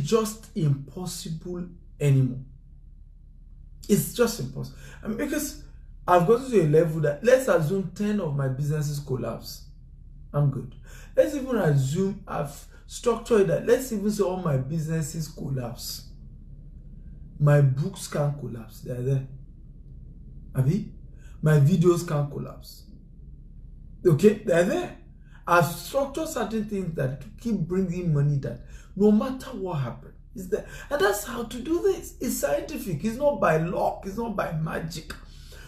just impossible anymore. It's just impossible. Because I've gotten to a level that, let's assume 10 of my businesses collapse. I'm good. Let's even assume I've structured that. Let's even say all my businesses collapse. My books can't collapse. They're there. Abi? My videos can't collapse. Okay? They're there. I've structured certain things that keep bringing money that no matter what happens, is there. And that's how to do this. It's scientific. It's not by luck. It's not by magic.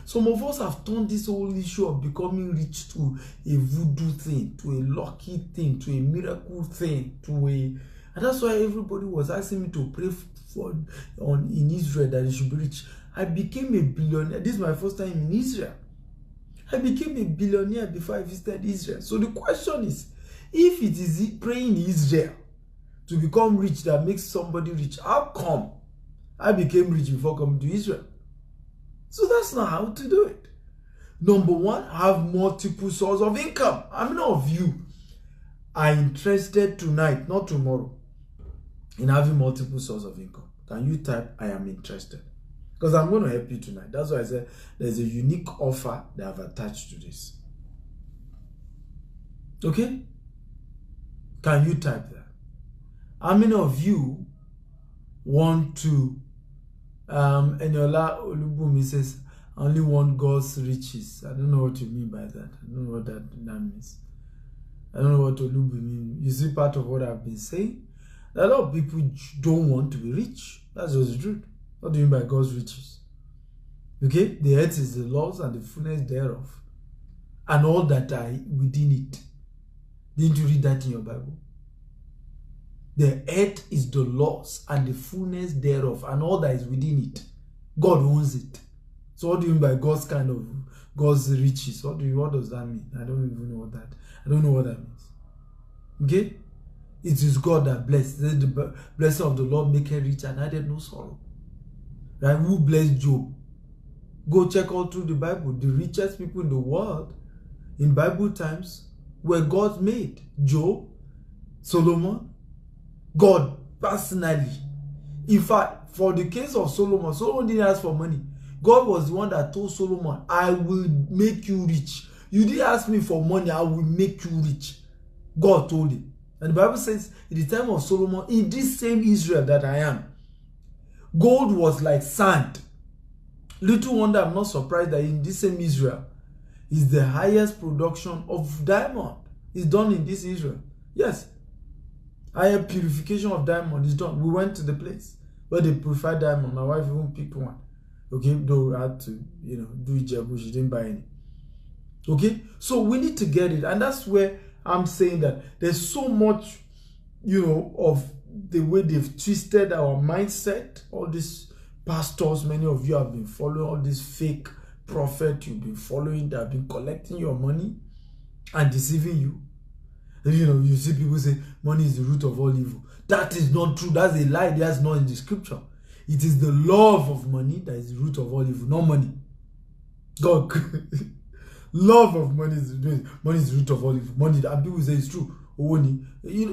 Some of us have turned this whole issue of becoming rich to a voodoo thing, to a lucky thing, to a miracle thing, and that's why everybody was asking me to pray in Israel that they should be rich. I became a billionaire. This is my first time in Israel. I became a billionaire before I visited Israel. So the question is, if it is praying in Israel to become rich that makes somebody rich, how come I became rich before coming to Israel? So that's not how to do it. Number one, have multiple sources of income. How many of you are interested tonight, not tomorrow, in having multiple sources of income? Can you type, I am interested? Because I'm going to help you tonight. That's why I said there's a unique offer that I've attached to this. Okay? Can you type that? How many of you want to Eniola Olubumi says, I only want God's riches. I don't know what you mean by that. I don't know what that means. I don't know what Olubumi means. You see part of what I've been saying? A lot of people don't want to be rich. That's just the truth. What do you mean by God's riches? Okay? The earth is the laws and the fullness thereof, and all that are within it. Didn't you read that in your Bible? The earth is the laws and the fullness thereof, and all that is within it. God owns it. So what do you mean by God's kind of God's riches. What does that mean? I don't even know I don't know what that means. Okay? It is God that blessed. The blessing of the Lord make it rich and added no sorrow. Right? Who blessed Job? Go check all through the Bible. The richest people in the world in Bible times were God's made. Job, Solomon, God personally. In fact, for the case of Solomon, Solomon didn't ask for money. God was the one that told Solomon, I will make you rich. You didn't ask me for money, I will make you rich. God told him. And the Bible says, in the time of Solomon, in this same Israel that I am, gold was like sand. Little wonder I'm not surprised that in this same Israel is the highest production of diamond. It's done in this Israel. Yes. Higher purification of diamond is done. We went to the place where they purify diamond. My wife even picked one. Okay, though I had to, do Ijebu. She didn't buy any. Okay, so we need to get it. And that's where I'm saying that there's so much, of the way they've twisted our mindset. All these pastors, many of you have been following all these fake prophets you've been following that have been collecting your money and deceiving you. You see people say money is the root of all evil. That is not true. That's a lie. That's not in the scripture. It is the love of money that is the root of all evil, not money. God, love of money is the root of all evil. Money, and people say it's true.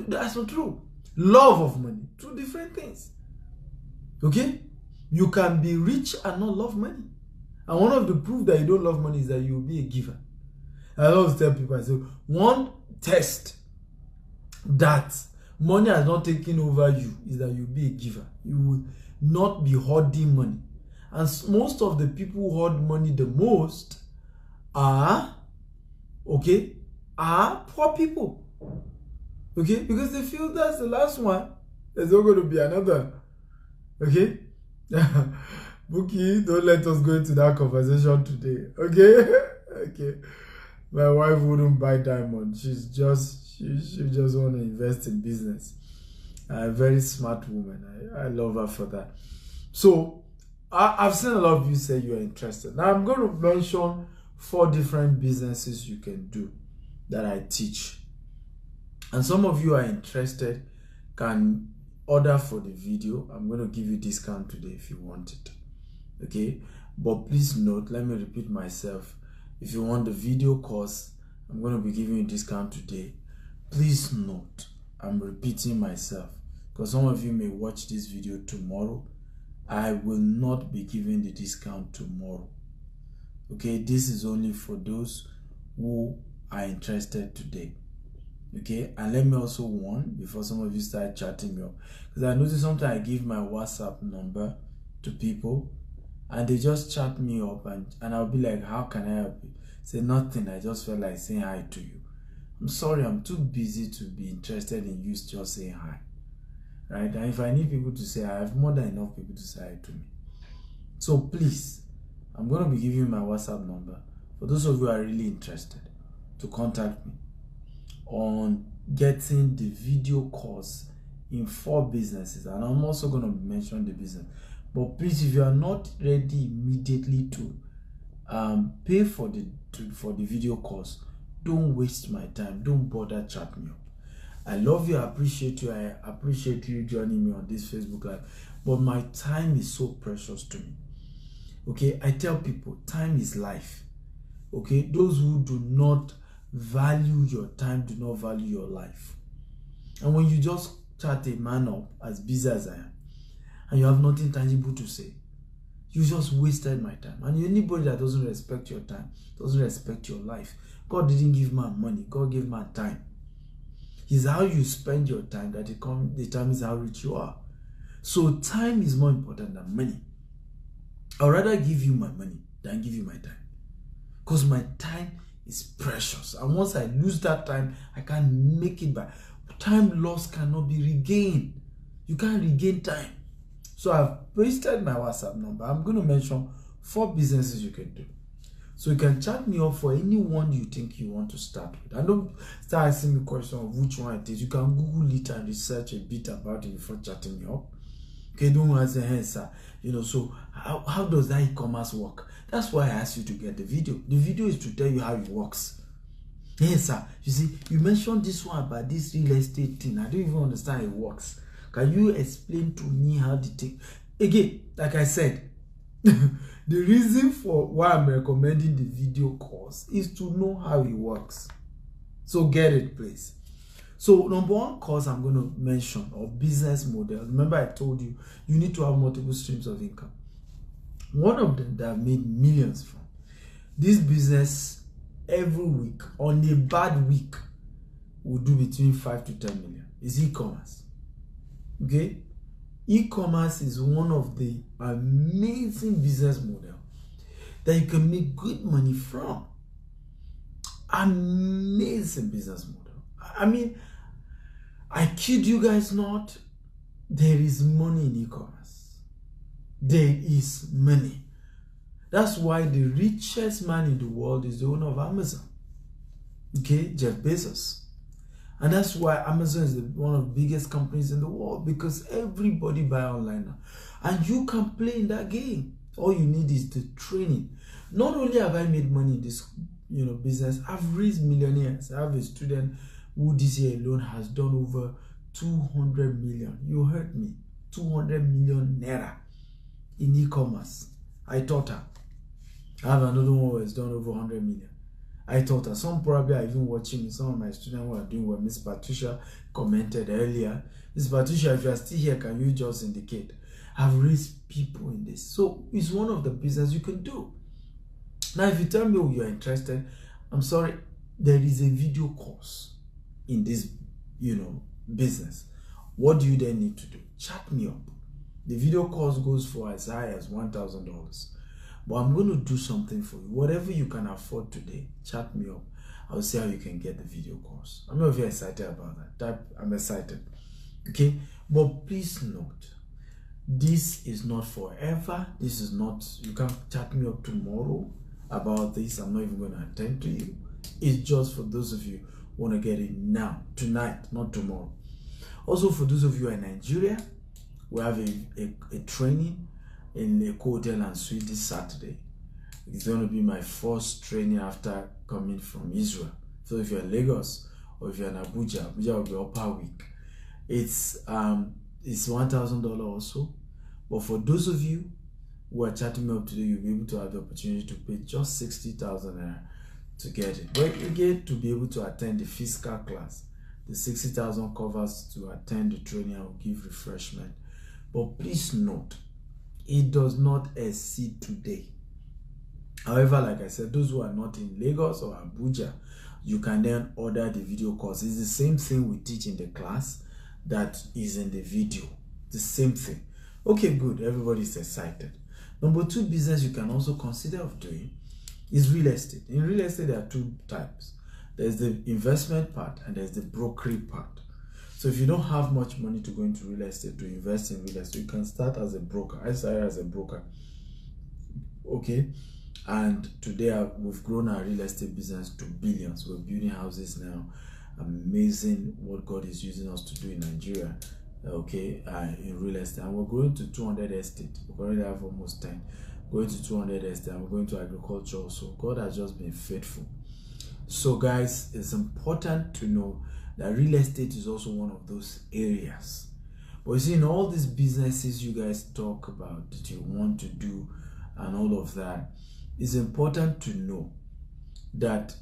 That's not true. Love of money, two different things. Okay? You can be rich and not love money. And one of the proof that you don't love money is that you will be a giver. I always tell people, I say, one test that money has not taken over you is that you'll be a giver. You will not be hoarding money. And most of the people who hoard money the most are poor people. Okay? Because they feel that's the last one. There's not going to be another. Okay? Bookie, don't let us go into that conversation today. Okay? Okay. My wife wouldn't buy diamond. She just want to invest in business. A very smart woman. I love her for that. So I've seen a lot of you say you're interested. Now I'm going to mention 4 different businesses you can do that I teach. And some of you are interested, can order for the video. I'm going to give you discount today if you want it. Okay? But please note, let me repeat myself. If you want the video course, I'm going to be giving you a discount today. Please note, I'm repeating myself because some of you may watch this video tomorrow. I will not be giving the discount tomorrow. Okay, this is only for those who are interested today. Okay, and let me also warn before some of you start chatting me up, because I notice sometimes I give my WhatsApp number to people and they just chat me up and I'll be like, how can I help you? Say nothing, I just felt like saying hi to you. I'm sorry, I'm too busy to be interested in you just saying hi. Right? And if I need people to say hi, I have more than enough people to say hi to me. So please, I'm going to be giving you my WhatsApp number for those of you who are really interested to contact me on getting the video course in 4 businesses. And I'm also going to mention the business. But please, if you are not ready immediately to pay for the video course, don't waste my time. Don't bother chat me up. I love you. I appreciate you. I appreciate you joining me on this Facebook Live. But my time is so precious to me. Okay, I tell people, time is life. Okay, those who do not value your time do not value your life. And when you just chat a man up as busy as I am, and you have nothing tangible to say, you just wasted my time. And anybody that doesn't respect your time doesn't respect your life. God didn't give man money. God gave man time. It's how you spend your time that determines how rich you are. So time is more important than money. I'd rather give you my money than give you my time. Because my time is precious. And once I lose that time, I can't make it back. Time lost cannot be regained. You can't regain time. So I've pasted my WhatsApp number. I'm going to mention 4 businesses you can do. So you can chat me up for any one you think you want to start with. And don't start asking me questions of which one it is. You can Google it and research a bit about it before chatting me up. Okay, don't answer, hey, sir. You know, so how does that e-commerce work? That's why I asked you to get the video. The video is to tell you how it works. Yes, sir. You see, you mentioned this one about this real estate thing. I don't even understand how it works. Can you explain to me how the thing? Again, like I said, the reason for why I'm recommending the video course is to know how it works. So get it, please. So number one course I'm going to mention, or business model. Remember I told you, you need to have multiple streams of income. One of them that I've made millions from, this business every week, on a bad week, will do between 5 to 10 million. Is e-commerce. Okay? E-commerce is one of the amazing business model that you can make good money from. Amazing business model. I mean, I kid you guys not, there is money in e-commerce. There is money. That's why the richest man in the world is the owner of Amazon. Okay, Jeff Bezos. And that's why Amazon is one of the biggest companies in the world, because everybody buy online now. And you can play in that game. All you need is the training. Not only have I made money in this business, I've raised millionaires. I have a student who this year alone has done over 200 million. You heard me. 200 million naira in e-commerce. I taught her. I have another one who has done over 100 million. I taught her. Some probably are even watching me. Some of my students who are doing what Miss Patricia commented earlier. Miss Patricia, if you are still here, can you just indicate? I've raised people in this. So it's one of the business you can do. Now, if you tell me you are interested, I'm sorry, there is a video course in this, business. What do you then need to do? Chat me up. The video course goes for as high as $1,000. But I'm going to do something for you. Whatever you can afford today, chat me up. I'll see how you can get the video course. I'm not very excited about that. I'm excited. Okay? But please note, this is not forever. This is not, you can chat me up tomorrow about this. I'm not even going to attend to you. It's just for those of you who want to get it now, tonight, not tomorrow. Also, for those of you in Nigeria, we have a training in a hotel and suite this Saturday. It's going to be my first training after coming from Israel. So if you're in Lagos or if you're in Abuja will be upper week. It's $1,000 also. But for those of you who are chatting me up today, you'll be able to have the opportunity to pay just 60,000 naira to get it. But again, to be able to attend the physical class, the 60,000 covers to attend the training and will give refreshment. But please note, it does not exceed today. However, like I said, those who are not in Lagos or Abuja, you can then order the video course. It's the same thing we teach in the class that is in the video. The same thing. Okay, good. Everybody's excited. Number two business you can also consider of doing is real estate. In real estate, there are two types. There's the investment part and there's the brokerage part. So if you don't have much money to go into real estate, to invest in real estate, you can start as a broker. I started as a broker. Okay. And today we've grown our real estate business to billions. We're building houses now. Amazing what God is using us to do in Nigeria. Okay, in real estate. And we're going to 200 estates. We already have almost 10. Going to 200 estates. And we're going to agriculture also. God has just been faithful. So guys, it's important to know that real estate is also one of those areas. But you see, in all these businesses you guys talk about that you want to do and all of that, it's important to know that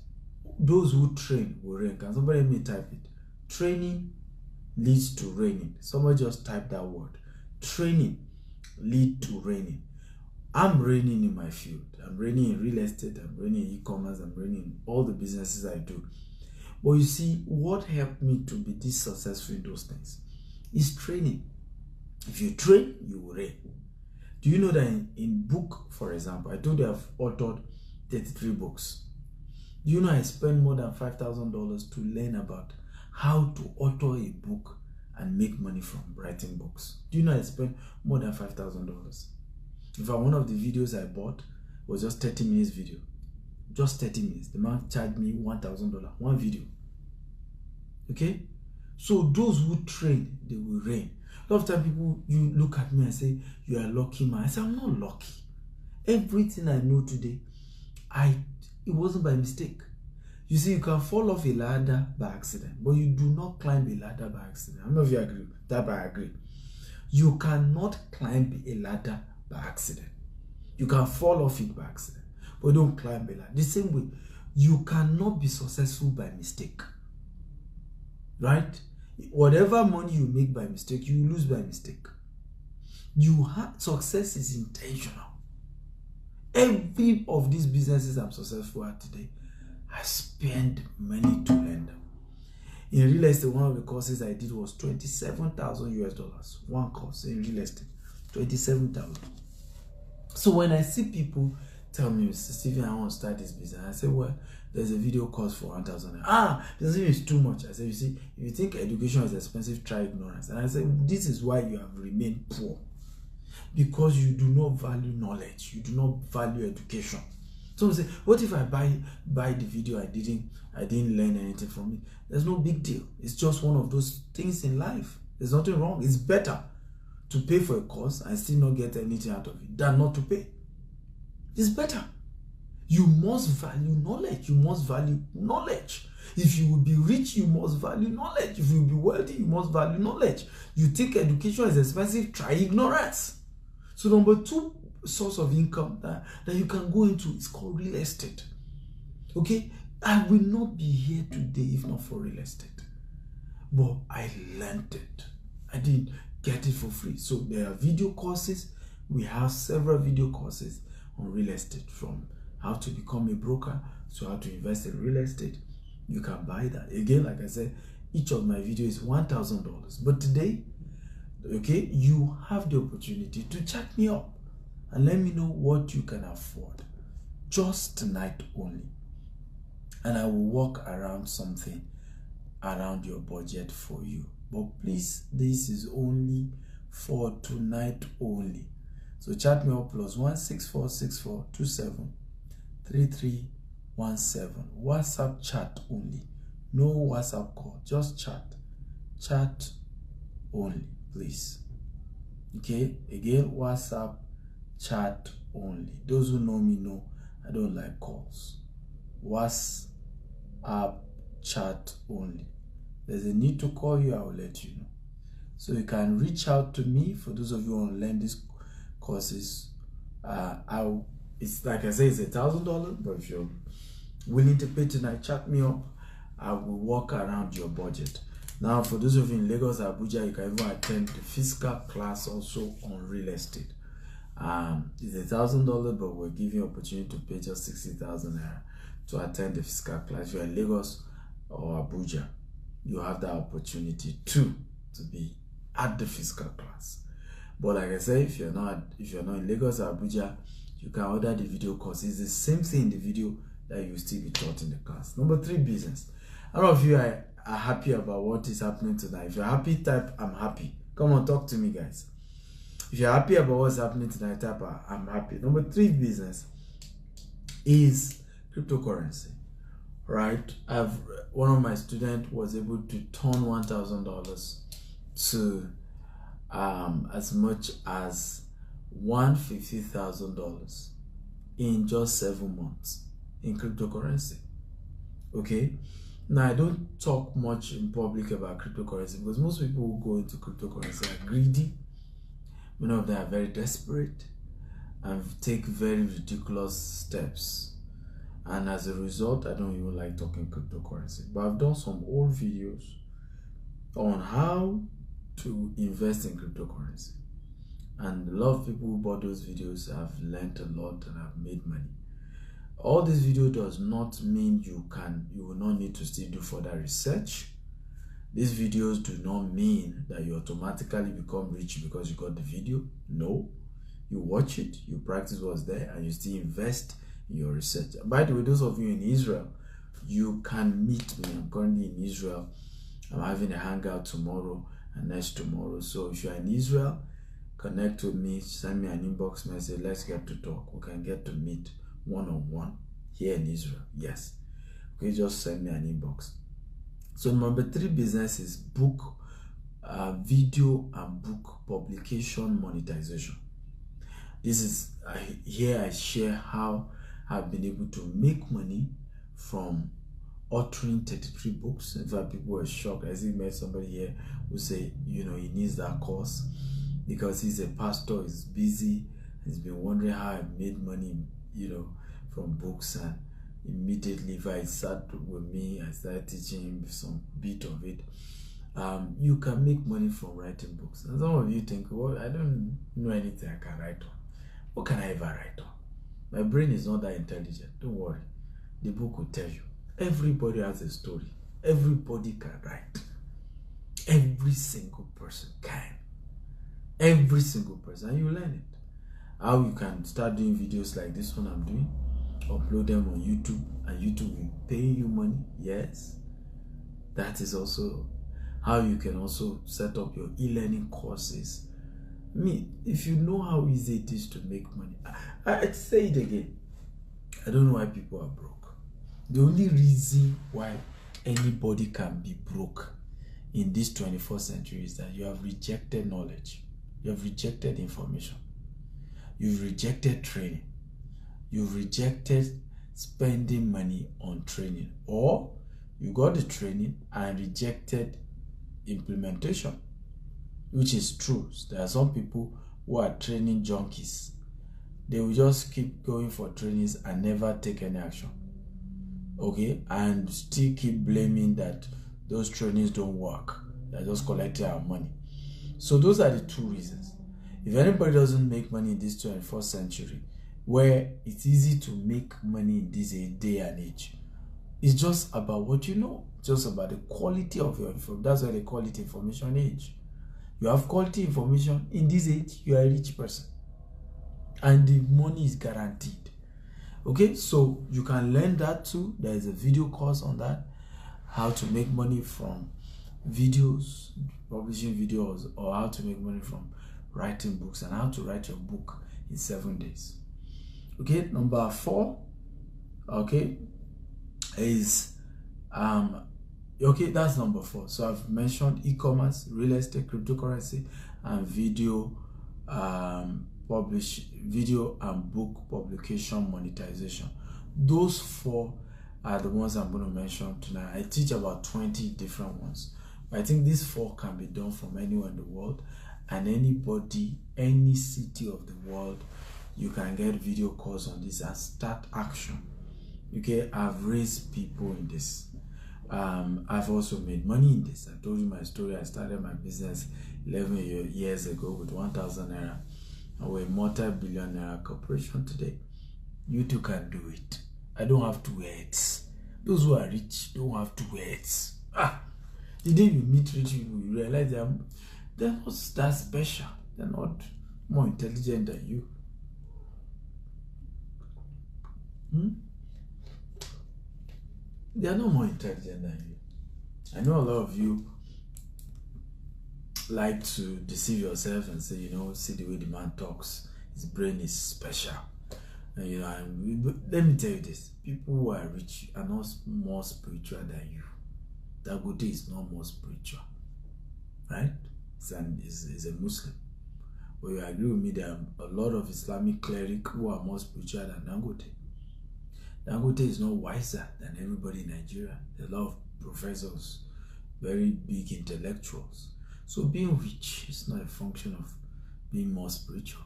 those who train will reign. Can somebody let me type it? Training leads to reigning. Somebody just type that word. Training lead to reigning. I'm reigning in my field. I'm reigning in real estate. I'm reigning in e-commerce. I'm reigning in all the businesses I do. But you see, what helped me to be this successful in those things is training. If you train, you will reign. Do you know that in book, for example, I told you I've authored 33 books. Do you know I spent more than $5,000 to learn about how to author a book and make money from writing books? Do you know I spent more than $5,000? In fact, one of the videos I bought was just 30 minutes video. Just 30 minutes. The man charged me $1,000. One video. Okay? So those who train, they will reign. A lot of time people, you look at me and say, you are a lucky man. I say, I'm not lucky. Everything I know today, it wasn't by mistake. You see, you can fall off a ladder by accident, but you do not climb a ladder by accident. I don't know if you agree. That I agree. You cannot climb a ladder by accident. You can fall off it by accident, but don't climb a ladder. The same way, you cannot be successful by mistake. Right? Whatever money you make by mistake, you lose by mistake. Success is intentional. Every of these businesses I'm successful at today, I spend money to learn them. In real estate, one of the courses I did was $27,000. One course in real estate, 27,000. So when I see people tell me, Mr. Stephen, I want to start this business, I say, well, there's a video course for 1,000. This is too much. I say, you see, if you think education is expensive, try ignorance. And I say, this is why you have remained poor. Because you do not value knowledge. You do not value education. Someone say, what if I buy the video, I didn't learn anything from it? There's no big deal. It's just one of those things in life. There's nothing wrong. It's better to pay for a course and still not get anything out of it than not to pay. It's better. You must value knowledge. You must value knowledge. If you will be rich, you must value knowledge. If you will be wealthy, you must value knowledge. You think education is expensive, try ignorance. So number 2 source of income that you can go into is called real estate. Okay? I will not be here today if not for real estate. But I learned it. I didn't get it for free. So there are video courses. We have several video courses on real estate, from how to become a broker to how to invest in real estate. You can buy that. Again, like I said, each of my videos is $1,000. But today, okay, you have the opportunity to chat me up and let me know what you can afford. Just tonight only. And I will work around something around your budget for you. But please, this is only for tonight only. So chat me up +1 6464 27 3317. WhatsApp chat only. No WhatsApp call. Just chat. Chat only, please. Okay? Again, WhatsApp chat only. Those who know me know I don't like calls. WhatsApp chat only. There's a need to call you, I will let you know. So you can reach out to me. For those of you who want to learn these courses, it's like I say, it's $1,000, but if you're willing to pay tonight, chat me up. I will work around your budget. Now, for those of you in Lagos, Abuja, you can even attend the physical class also on real estate. It's $1,000, but we're giving you opportunity to pay just 60,000 naira to attend the physical class. If you're in Lagos or Abuja, you have that opportunity too to be at the physical class. But like I said, if you're not in Lagos or Abuja, you can order the video course. It's the same thing in the video that you still be taught in the class. Number 3, business. A lot of you are happy about what is happening tonight. If you're happy, type I'm happy. Come on, talk to me, guys. If you're happy about what's happening tonight, type I'm happy. Number 3 business is cryptocurrency. Right? One of my students was able to turn $1,000 to as much as $150,000 in just 7 months in cryptocurrency. Okay? Now, I don't talk much in public about cryptocurrency because most people who go into cryptocurrency are greedy. Many of them are very desperate and take very ridiculous steps. And as a result, I don't even like talking cryptocurrency. But I've done some old videos on how to invest in cryptocurrency. And a lot of people who bought those videos have learned a lot and have made money. All this video does not mean you will not need to still do further research. These videos do not mean that you automatically become rich because you got the video. No. You watch it, you practice what's there, and you still invest in your research. By the way, those of you in Israel, you can meet me. I'm currently in Israel. I'm having a hangout tomorrow and next tomorrow. So if you're in Israel, connect with me, send me an inbox message. Let's get to talk. We can get to meet one-on-one here in Israel. Yes. Okay, just send me an inbox. So number 3 business is book video and book publication monetization. This is here I share how I've been able to make money from authoring 33 books. In fact, people were shocked. I see met somebody here who say, you know, he needs that course because he's a pastor, he's busy, he's been wondering how I made money, you know, from books. And immediately if I sat with me, I started teaching him some bit of it. You can make money from writing books. And some of you think, well, I don't know anything I can write on. What can I ever write on? My brain is not that intelligent. Don't worry. The book will tell you. Everybody has a story. Everybody can write. Every single person can. Every single person. And you learn it. How you can start doing videos like this one I'm doing. Upload them on YouTube. And YouTube will pay you money. Yes. That is also how you can also set up your e-learning courses. If you know how easy it is to make money, I'd say it again. I don't know why people are broke. The only reason why anybody can be broke in this 21st century is that you have rejected knowledge. You have rejected information. You've rejected training. You've rejected spending money on training. Or you got the training and rejected implementation, which is true. There are some people who are training junkies. They will just keep going for trainings and never take any action. Okay? And still keep blaming that those trainings don't work. They're just collecting our money. So those are the two reasons. If anybody doesn't make money in this 21st century, where it's easy to make money in this day and age, it's just about what you know. Just about the quality of your information. That's why they call it information age. You have quality information in this age, you are a rich person. And the money is guaranteed. Okay, so you can learn that too. There is a video course on that. How to make money from videos, publishing videos, or how to make money from writing books, and how to write your book in 7 days. Okay, number 4, okay, is okay, that's number 4. So I've mentioned e-commerce, real estate, cryptocurrency, and video video and book publication monetization. Those 4 are the ones I'm going to mention tonight. I teach about 20 different ones, but I think these 4 can be done from anywhere in the world, and anybody, any city of the world, you can get video course on this and start action. Okay, I've raised people in this. I've also made money in this. I told you my story. I started my business 11 years ago with 1,000 naira. And we're a multi-billion-naira corporation today. You too can do it. I don't have to wear it. Those who are rich don't have to wear it. The day you meet rich people, you realize they're not that special. They're not more intelligent than you. They are not more intelligent than you. I know a lot of you like to deceive yourself and say, you know, see the way the man talks, his brain is special. And, you know, let me tell you this: people who are rich are not more spiritual than you. Dangote is not more spiritual, right? He's a Muslim. But you agree with me, there are a lot of Islamic clerics who are more spiritual than Dangote. Dangote is not wiser than everybody in Nigeria. There are a lot of professors, very big intellectuals. So being rich is not a function of being more spiritual,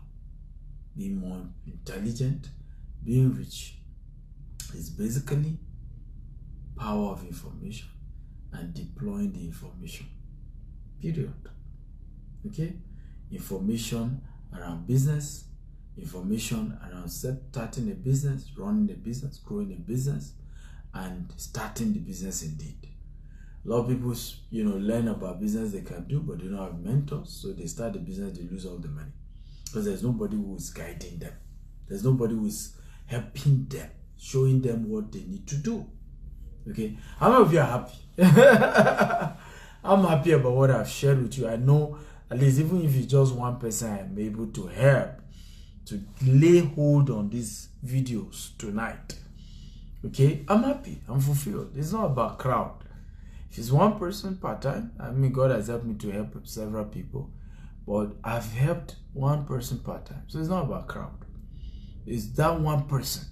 being more intelligent. Being rich is basically power of information and deploying the information. Period. Okay? Information around business, information around starting a business, running a business, growing a business, and starting the business indeed. A lot of people, you know, learn about business they can do, but they don't have mentors. So they start the business, they lose all the money. Because there's nobody who is guiding them. There's nobody who is helping them, showing them what they need to do. Okay? How many of you are happy? I'm happy about what I've shared with you. I know, at least even if it's just one person, I'm able to help to lay hold on these videos tonight. Okay? I'm happy. I'm fulfilled. It's not about crowd. If it's one person part-time, I mean, God has helped me to help several people, but I've helped one person part-time. So it's not about crowd. It's that one person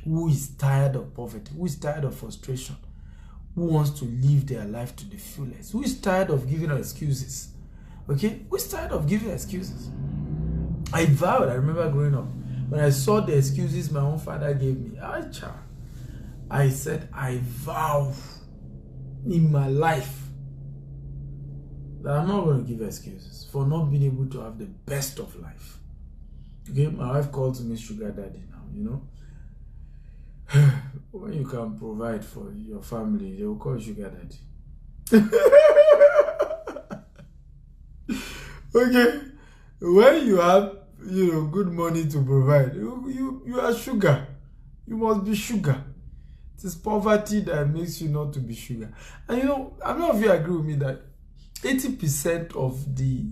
who is tired of poverty, who is tired of frustration, who wants to live their life to the fullest, who is tired of giving excuses. Okay? Who is tired of giving excuses? I vowed, I remember growing up, when I saw the excuses my own father gave me, I said, I vow in my life that I'm not going to give excuses for not being able to have the best of life. Okay? My wife calls me sugar daddy now, you know. When you can provide for your family, they will call you sugar daddy. Okay? When you have, good money to provide, you are sugar. You must be sugar. It is poverty that makes you not to be sugar. And I'm not if you agree with me that 80% of the,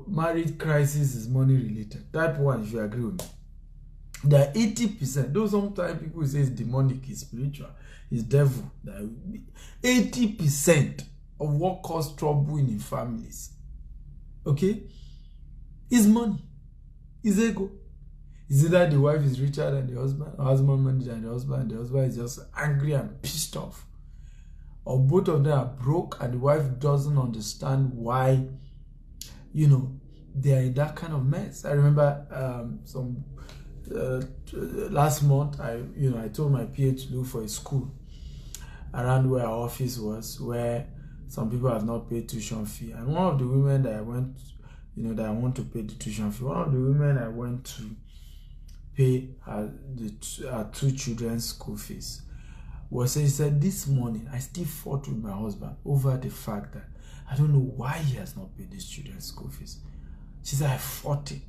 marriage crisis is money related. That one, if you agree with me. That 80%, though sometimes people say it's demonic, it's spiritual, it's devil. 80% of what causes trouble in families, okay, is money, is ego. Is either the wife is richer than the husband, or husband money than the husband is just angry and pissed off. Or both of them are broke and the wife doesn't understand why, they are in that kind of mess. I remember last month, I told my PA to look for a school around where our office was, where some people have not paid tuition fee. And one of the women that I went, that I want to pay the tuition fee, one of the women I went to pay her two children's school fees he said, this morning I still fought with my husband over the fact that I don't know why he has not paid these children's school fees. She said, I fought it.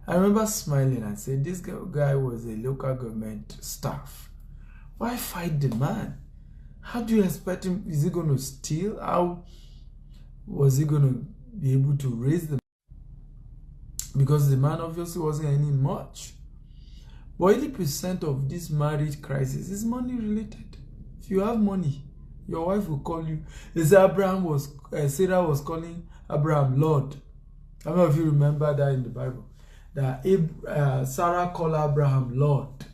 I remember smiling and saying, this guy was a local government staff. Why fight the man? How do you expect him? Is he going to steal? How was he going to be able to raise them? Because the man obviously wasn't earning much. But 80% of this marriage crisis is money related. If you have money, your wife will call you. Sarah was calling Abraham Lord. I don't know if you remember that in the Bible. That Sarah called Abraham Lord.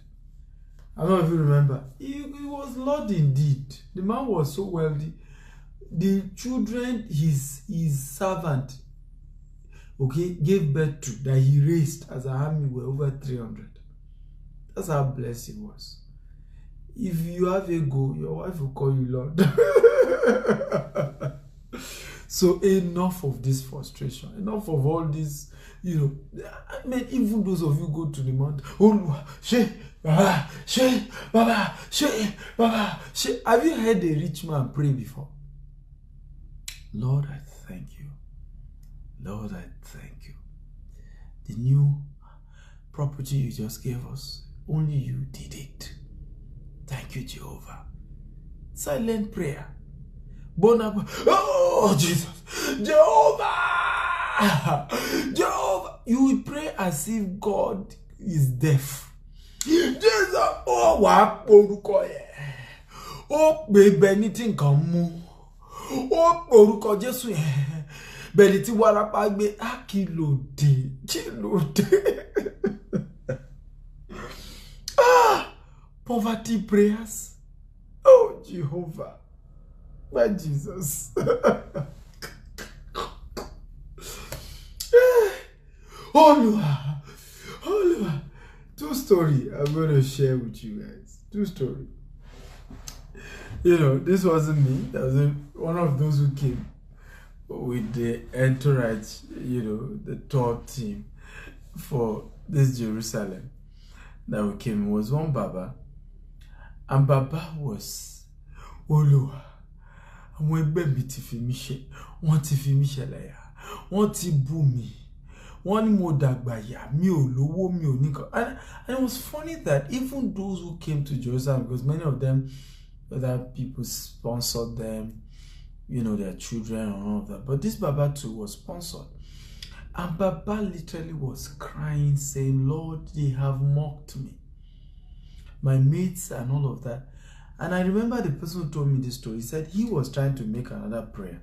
I don't know if you remember. He was Lord indeed. The man was so wealthy. The children his servant, okay, gave birth to, that he raised as an army, were over 300. That's how blessed he was. If you have ego, your wife will call you Lord. So enough of this frustration. Enough of all this, I mean, even those of you go to the mountain. Oh, Baba, Baba, Baba. Have you heard a rich man pray before? Lord, I thank you. Lord, I thank you. The new property you just gave us, only you did it. Thank you, Jehovah. Silent prayer. Oh, Jesus. Jehovah. Jehovah. You will pray as if God is deaf. Jesus. Oh, what? Oh, baby, anything can move. Oh, orúkọ Jésù yẹn. Bẹ̀rẹ̀ tí wàràpá gbé kí ló dé. Poverty prayers. Oh, Jehovah. My Jesus. Oh, Lord. True story I'm going to share with you guys. True story. This wasn't me. That was one of those who came with the entourage, the tour team for this Jerusalem that we came. It was one Baba. And Baba was, Olúwa, àwọn ẹgbẹ́ mi ti fi mí ṣe, wọ́n ti fi mí ṣẹlẹ́yà, wọ́n ti bú mi, wọ́n ní mo dàgbà yà, mi ò lówó, mi ò ní kan. And it was funny that even those who came to Jerusalem, because many of them, other people sponsored them, their children and all of that. But this Baba too was sponsored. And Baba literally was crying, saying, Lord, they have mocked me. My mates and all of that. And I remember the person who told me this story. He said he was trying to make another prayer.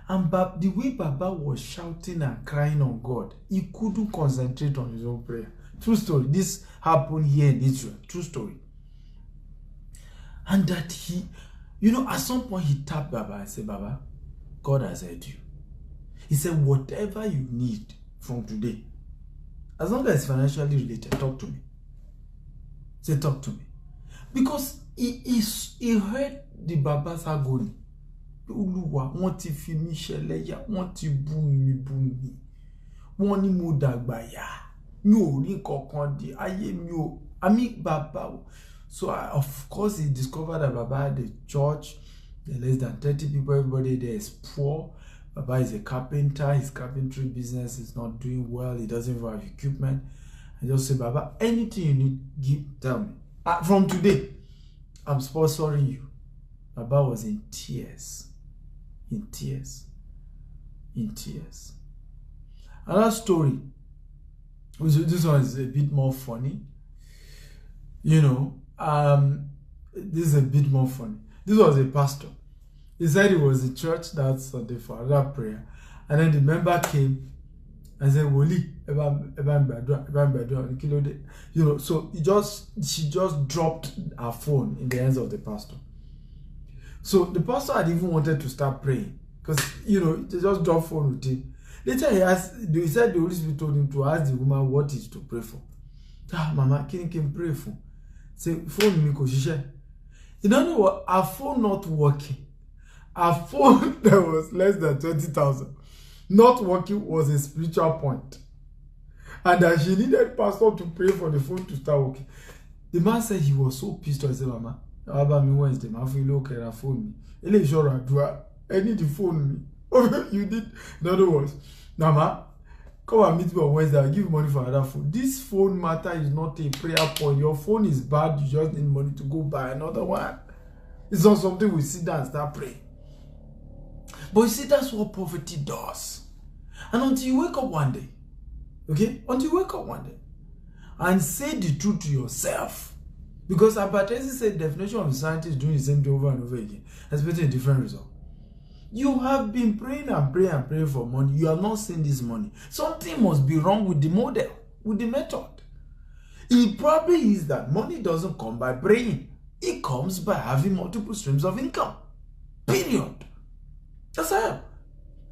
And the way Baba was shouting and crying on God, he couldn't concentrate on his own prayer. True story. This happened here in Israel. True story. And that he, at some point he tapped Baba and said, Baba, God has heard you. He said, whatever you need from today, as long as it's financially related, talk to me. Say, talk to me. Because he heard the Baba's agony. Olúwa, wọ́n ti fi mí ṣẹlẹ́yà, wọ́n ti bú mi. Wọ́n ní mo dàgbà yá. Mi ò rí kankan di ayé mi ò. Baba. So of course he discovered that Baba had a church. There are less than 30 people. Everybody there is poor. Baba is a carpenter. His carpentry business is not doing well. He doesn't even have equipment. I just say, Baba, anything you need, tell me. From today, I'm sponsoring you. Baba was in tears. In tears. Another story. This one is a bit more funny. This is a bit more funny. This was a pastor. He said he was in church that Sunday for another prayer. And then the member came and said, Woli, so she just dropped her phone in the hands of the pastor. So the pastor had even wanted to start praying because, they just dropped phone with him. Later he said the Holy Spirit told him to ask the woman what is to pray for. Mama, can pray for? Say, phone me ko shishe. You don't know what? Her phone not working. Her phone that was less than 20,000. Not working was a spiritual point. And that she needed pastor to pray for the phone to start working. The man said he was so pissed. I said, Mama, how about me Wednesday? My phone look at her phone me. I need the phone me. You did. In other words, Mama, come and meet me on Wednesday. I'll give you money for another phone. This phone matter is not a prayer point. Your phone is bad. You just need money to go buy another one. It's not something we sit down and start praying. But you see, that's what poverty does. And until you wake up one day, until you wake up one day and say the truth to yourself, because Abatesi said the definition of insanity is doing the same thing over and over again, expecting a different result. You have been praying and praying and praying for money. You are not seeing this money. Something must be wrong with the model, with the method. It probably is that money doesn't come by praying. It comes by having multiple streams of income. Period. That's how.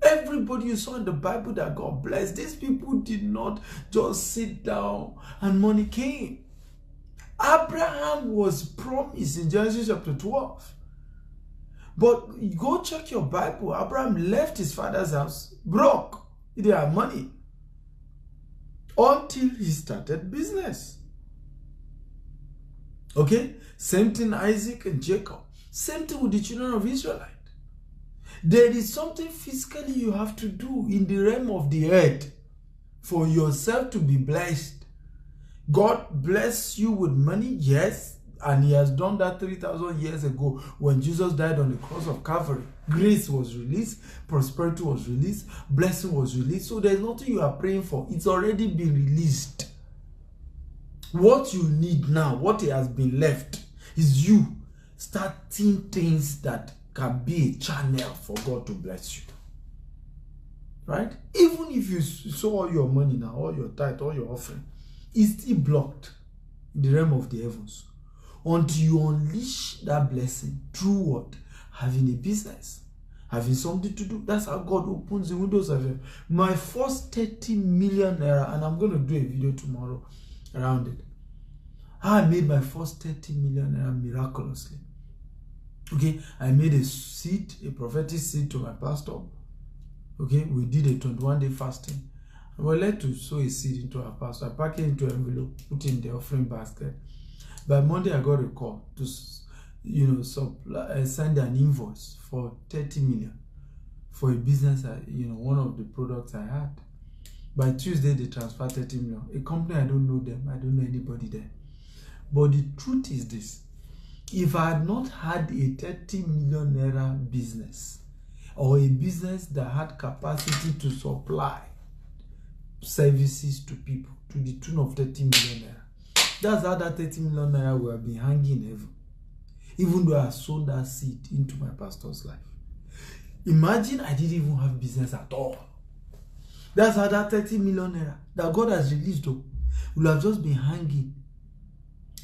Everybody you saw in the Bible that God blessed, these people did not just sit down and money came. Abraham was promised in Genesis chapter 12. But go check your Bible. Abraham left his father's house broke. He didn't have money until he started business. Same thing Isaac and Jacob. Same thing with the children of Israel. There is something physically you have to do in the realm of the earth for yourself to be blessed. God bless you with money, yes, and he has done that 3,000 years ago when Jesus died on the cross of Calvary. Grace was released, prosperity was released, blessing was released. So there's nothing you are praying for. It's already been released. What you need now, what has been left, is you starting things that can be a channel for God to bless you. Right? Even if you sow all your money now, all your tithe, all your offering, it's still blocked in the realm of the heavens. Until you unleash that blessing through what? Having a business. Having something to do. That's how God opens the windows of heaven. My first 30 million naira, and I'm going to do a video tomorrow around it. How I made my first 30 million naira miraculously. I made a seed, a prophetic seed to my pastor. We did a 21-day fasting. I was led to sow a seed into our pastor. I packed it into an envelope, put it in the offering basket. By Monday, I got a call to, send an invoice for 30 million for a business, one of the products I had. By Tuesday, they transferred 30 million. A company, I don't know them. I don't know anybody there. But the truth is this. If I had not had a 30 million naira business or a business that had capacity to supply services to people to the tune of 30 million naira, that's how that 30 million naira would have been hanging in heaven. even though I sown that seed into my pastor's life. Imagine I didn't even have business at all. That's how that 30 million naira that God has released will have just been hanging.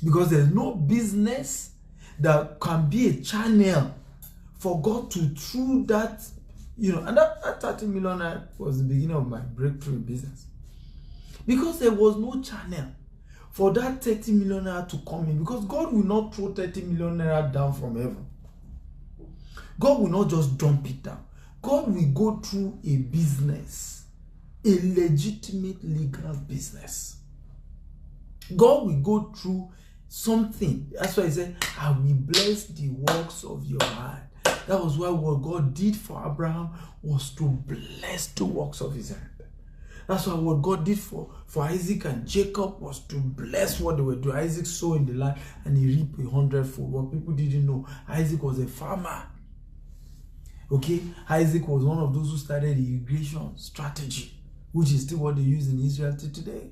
Because there's no business that can be a channel for God to, through that, and that 30 million naira was the beginning of my breakthrough in business. Because there was no channel for that 30 million naira to come in. Because God will not throw 30 million naira down from heaven. God will not just dump it down. God will go through a business, a legitimate legal business. God will go through something. That's why he said, I will bless the works of your hand. That was why what God did for Abraham was to bless the works of his hand. That's why what God did for Isaac and Jacob was to bless what they were doing. Isaac sowed in the land and he reaped 100-fold. What people didn't know, Isaac was a farmer. Okay, Isaac was one of those who started the irrigation strategy, which is still what they use in Israel till today.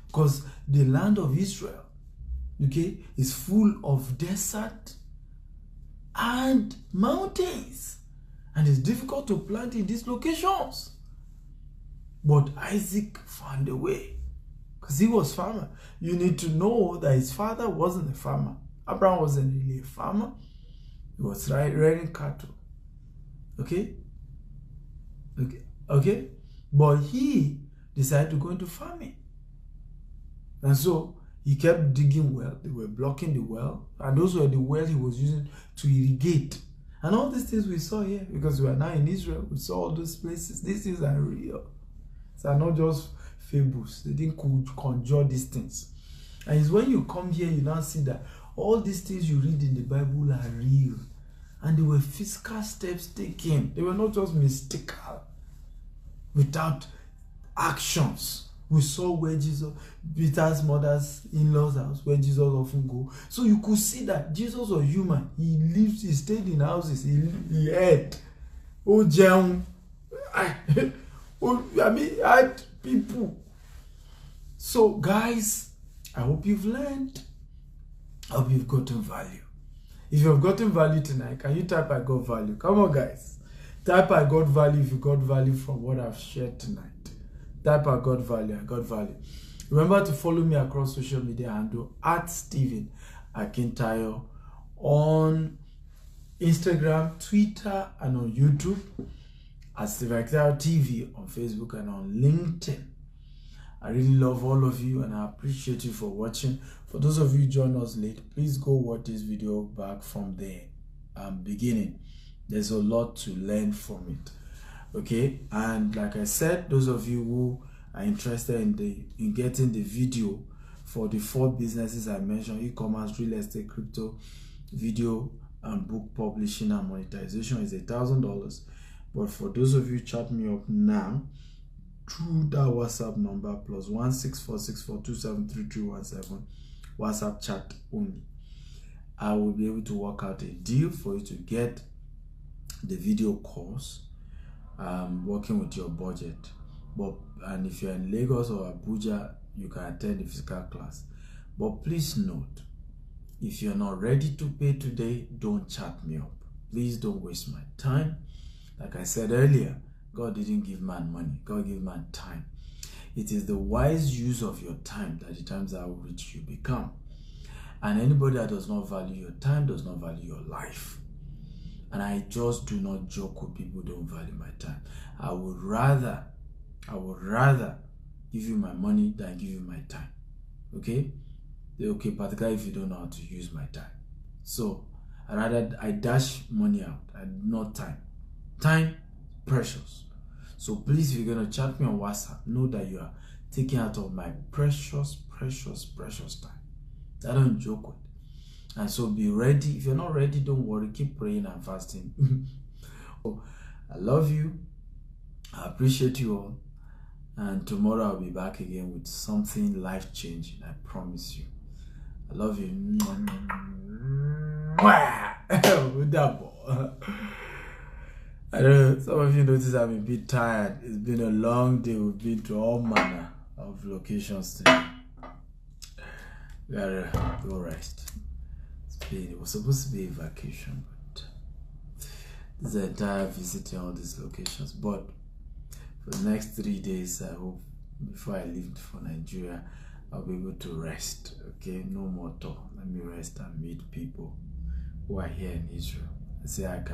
Because the land of Israel, okay, is full of desert and mountains. And it's difficult to plant in these locations. But Isaac found a way. Because he was farmer. You need to know that his father wasn't a farmer. Abraham wasn't really a farmer. He was rearing cattle. Okay? Okay? But he decided to go into farming. And so he kept digging well. They were blocking the well. And those were the wells he was using to irrigate. And all these things we saw here, because we are now in Israel, we saw all those places. These things are real. These are not just fables. They didn't conjure these things. And it's when you come here, you now see that all these things you read in the Bible are real. And they were physical steps taken. They were not just mystical, without actions. We saw where Jesus, Peter's mother's in-laws house, where Jesus often go. So you could see that Jesus was human. He lived, he stayed in houses, he ate. Oh, John. I had people. So guys, I hope you've learned. I hope you've gotten value. If you've gotten value tonight, can you type I got value? Come on, guys. Type I got value if you got value from what I've shared tonight. Type I got value. I got value. Remember to follow me across social media handle at Stephen Akintayo on Instagram, Twitter, and on YouTube. At Stephen Akintayo TV on Facebook and on LinkedIn. I really love all of you and I appreciate you for watching. For those of you who joined us late, please go watch this video back from the beginning. There's a lot to learn from it. Okay, and like I said, those of you who are interested in getting the video for the 4 businesses I mentioned, e-commerce, real estate, crypto, video, and book publishing and monetization, is $1,000. But for those of you chat me up now through that WhatsApp number +1 64642733317, WhatsApp chat only, I will be able to work out a deal for you to get the video course, working with your budget. And if you're in Lagos or Abuja, you can attend the physical class. But please note, if you're not ready to pay today, don't chat me up. Please don't waste my time. Like I said earlier, God didn't give man money. God gave man time. It is the wise use of your time that determines how rich you become. And anybody that does not value your time does not value your life. And I just do not joke with people who don't value my time. I would rather give you my money than give you my time. Okay? Okay, particularly if you don't know how to use my time. So I dash money out, not time. Time, precious. So please, if you're going to chat me on WhatsApp, know that you are taking out of my precious time. I don't joke with. And so be ready. If you're not ready, don't worry. Keep praying and fasting. So, I love you. I appreciate you all. And tomorrow I'll be back again with something life-changing. I promise you. I love you. I don't know, some of you notice I'm a bit tired. It's been a long day. We've been to all manner of locations today. Gotta go rest. plane. It was supposed to be a vacation, but this is the entire visiting all these locations. But for the next 3 days, I hope before I leave for Nigeria, I'll be able to rest. Okay, no more talk. Let me rest and meet people who are here in Israel. I say I can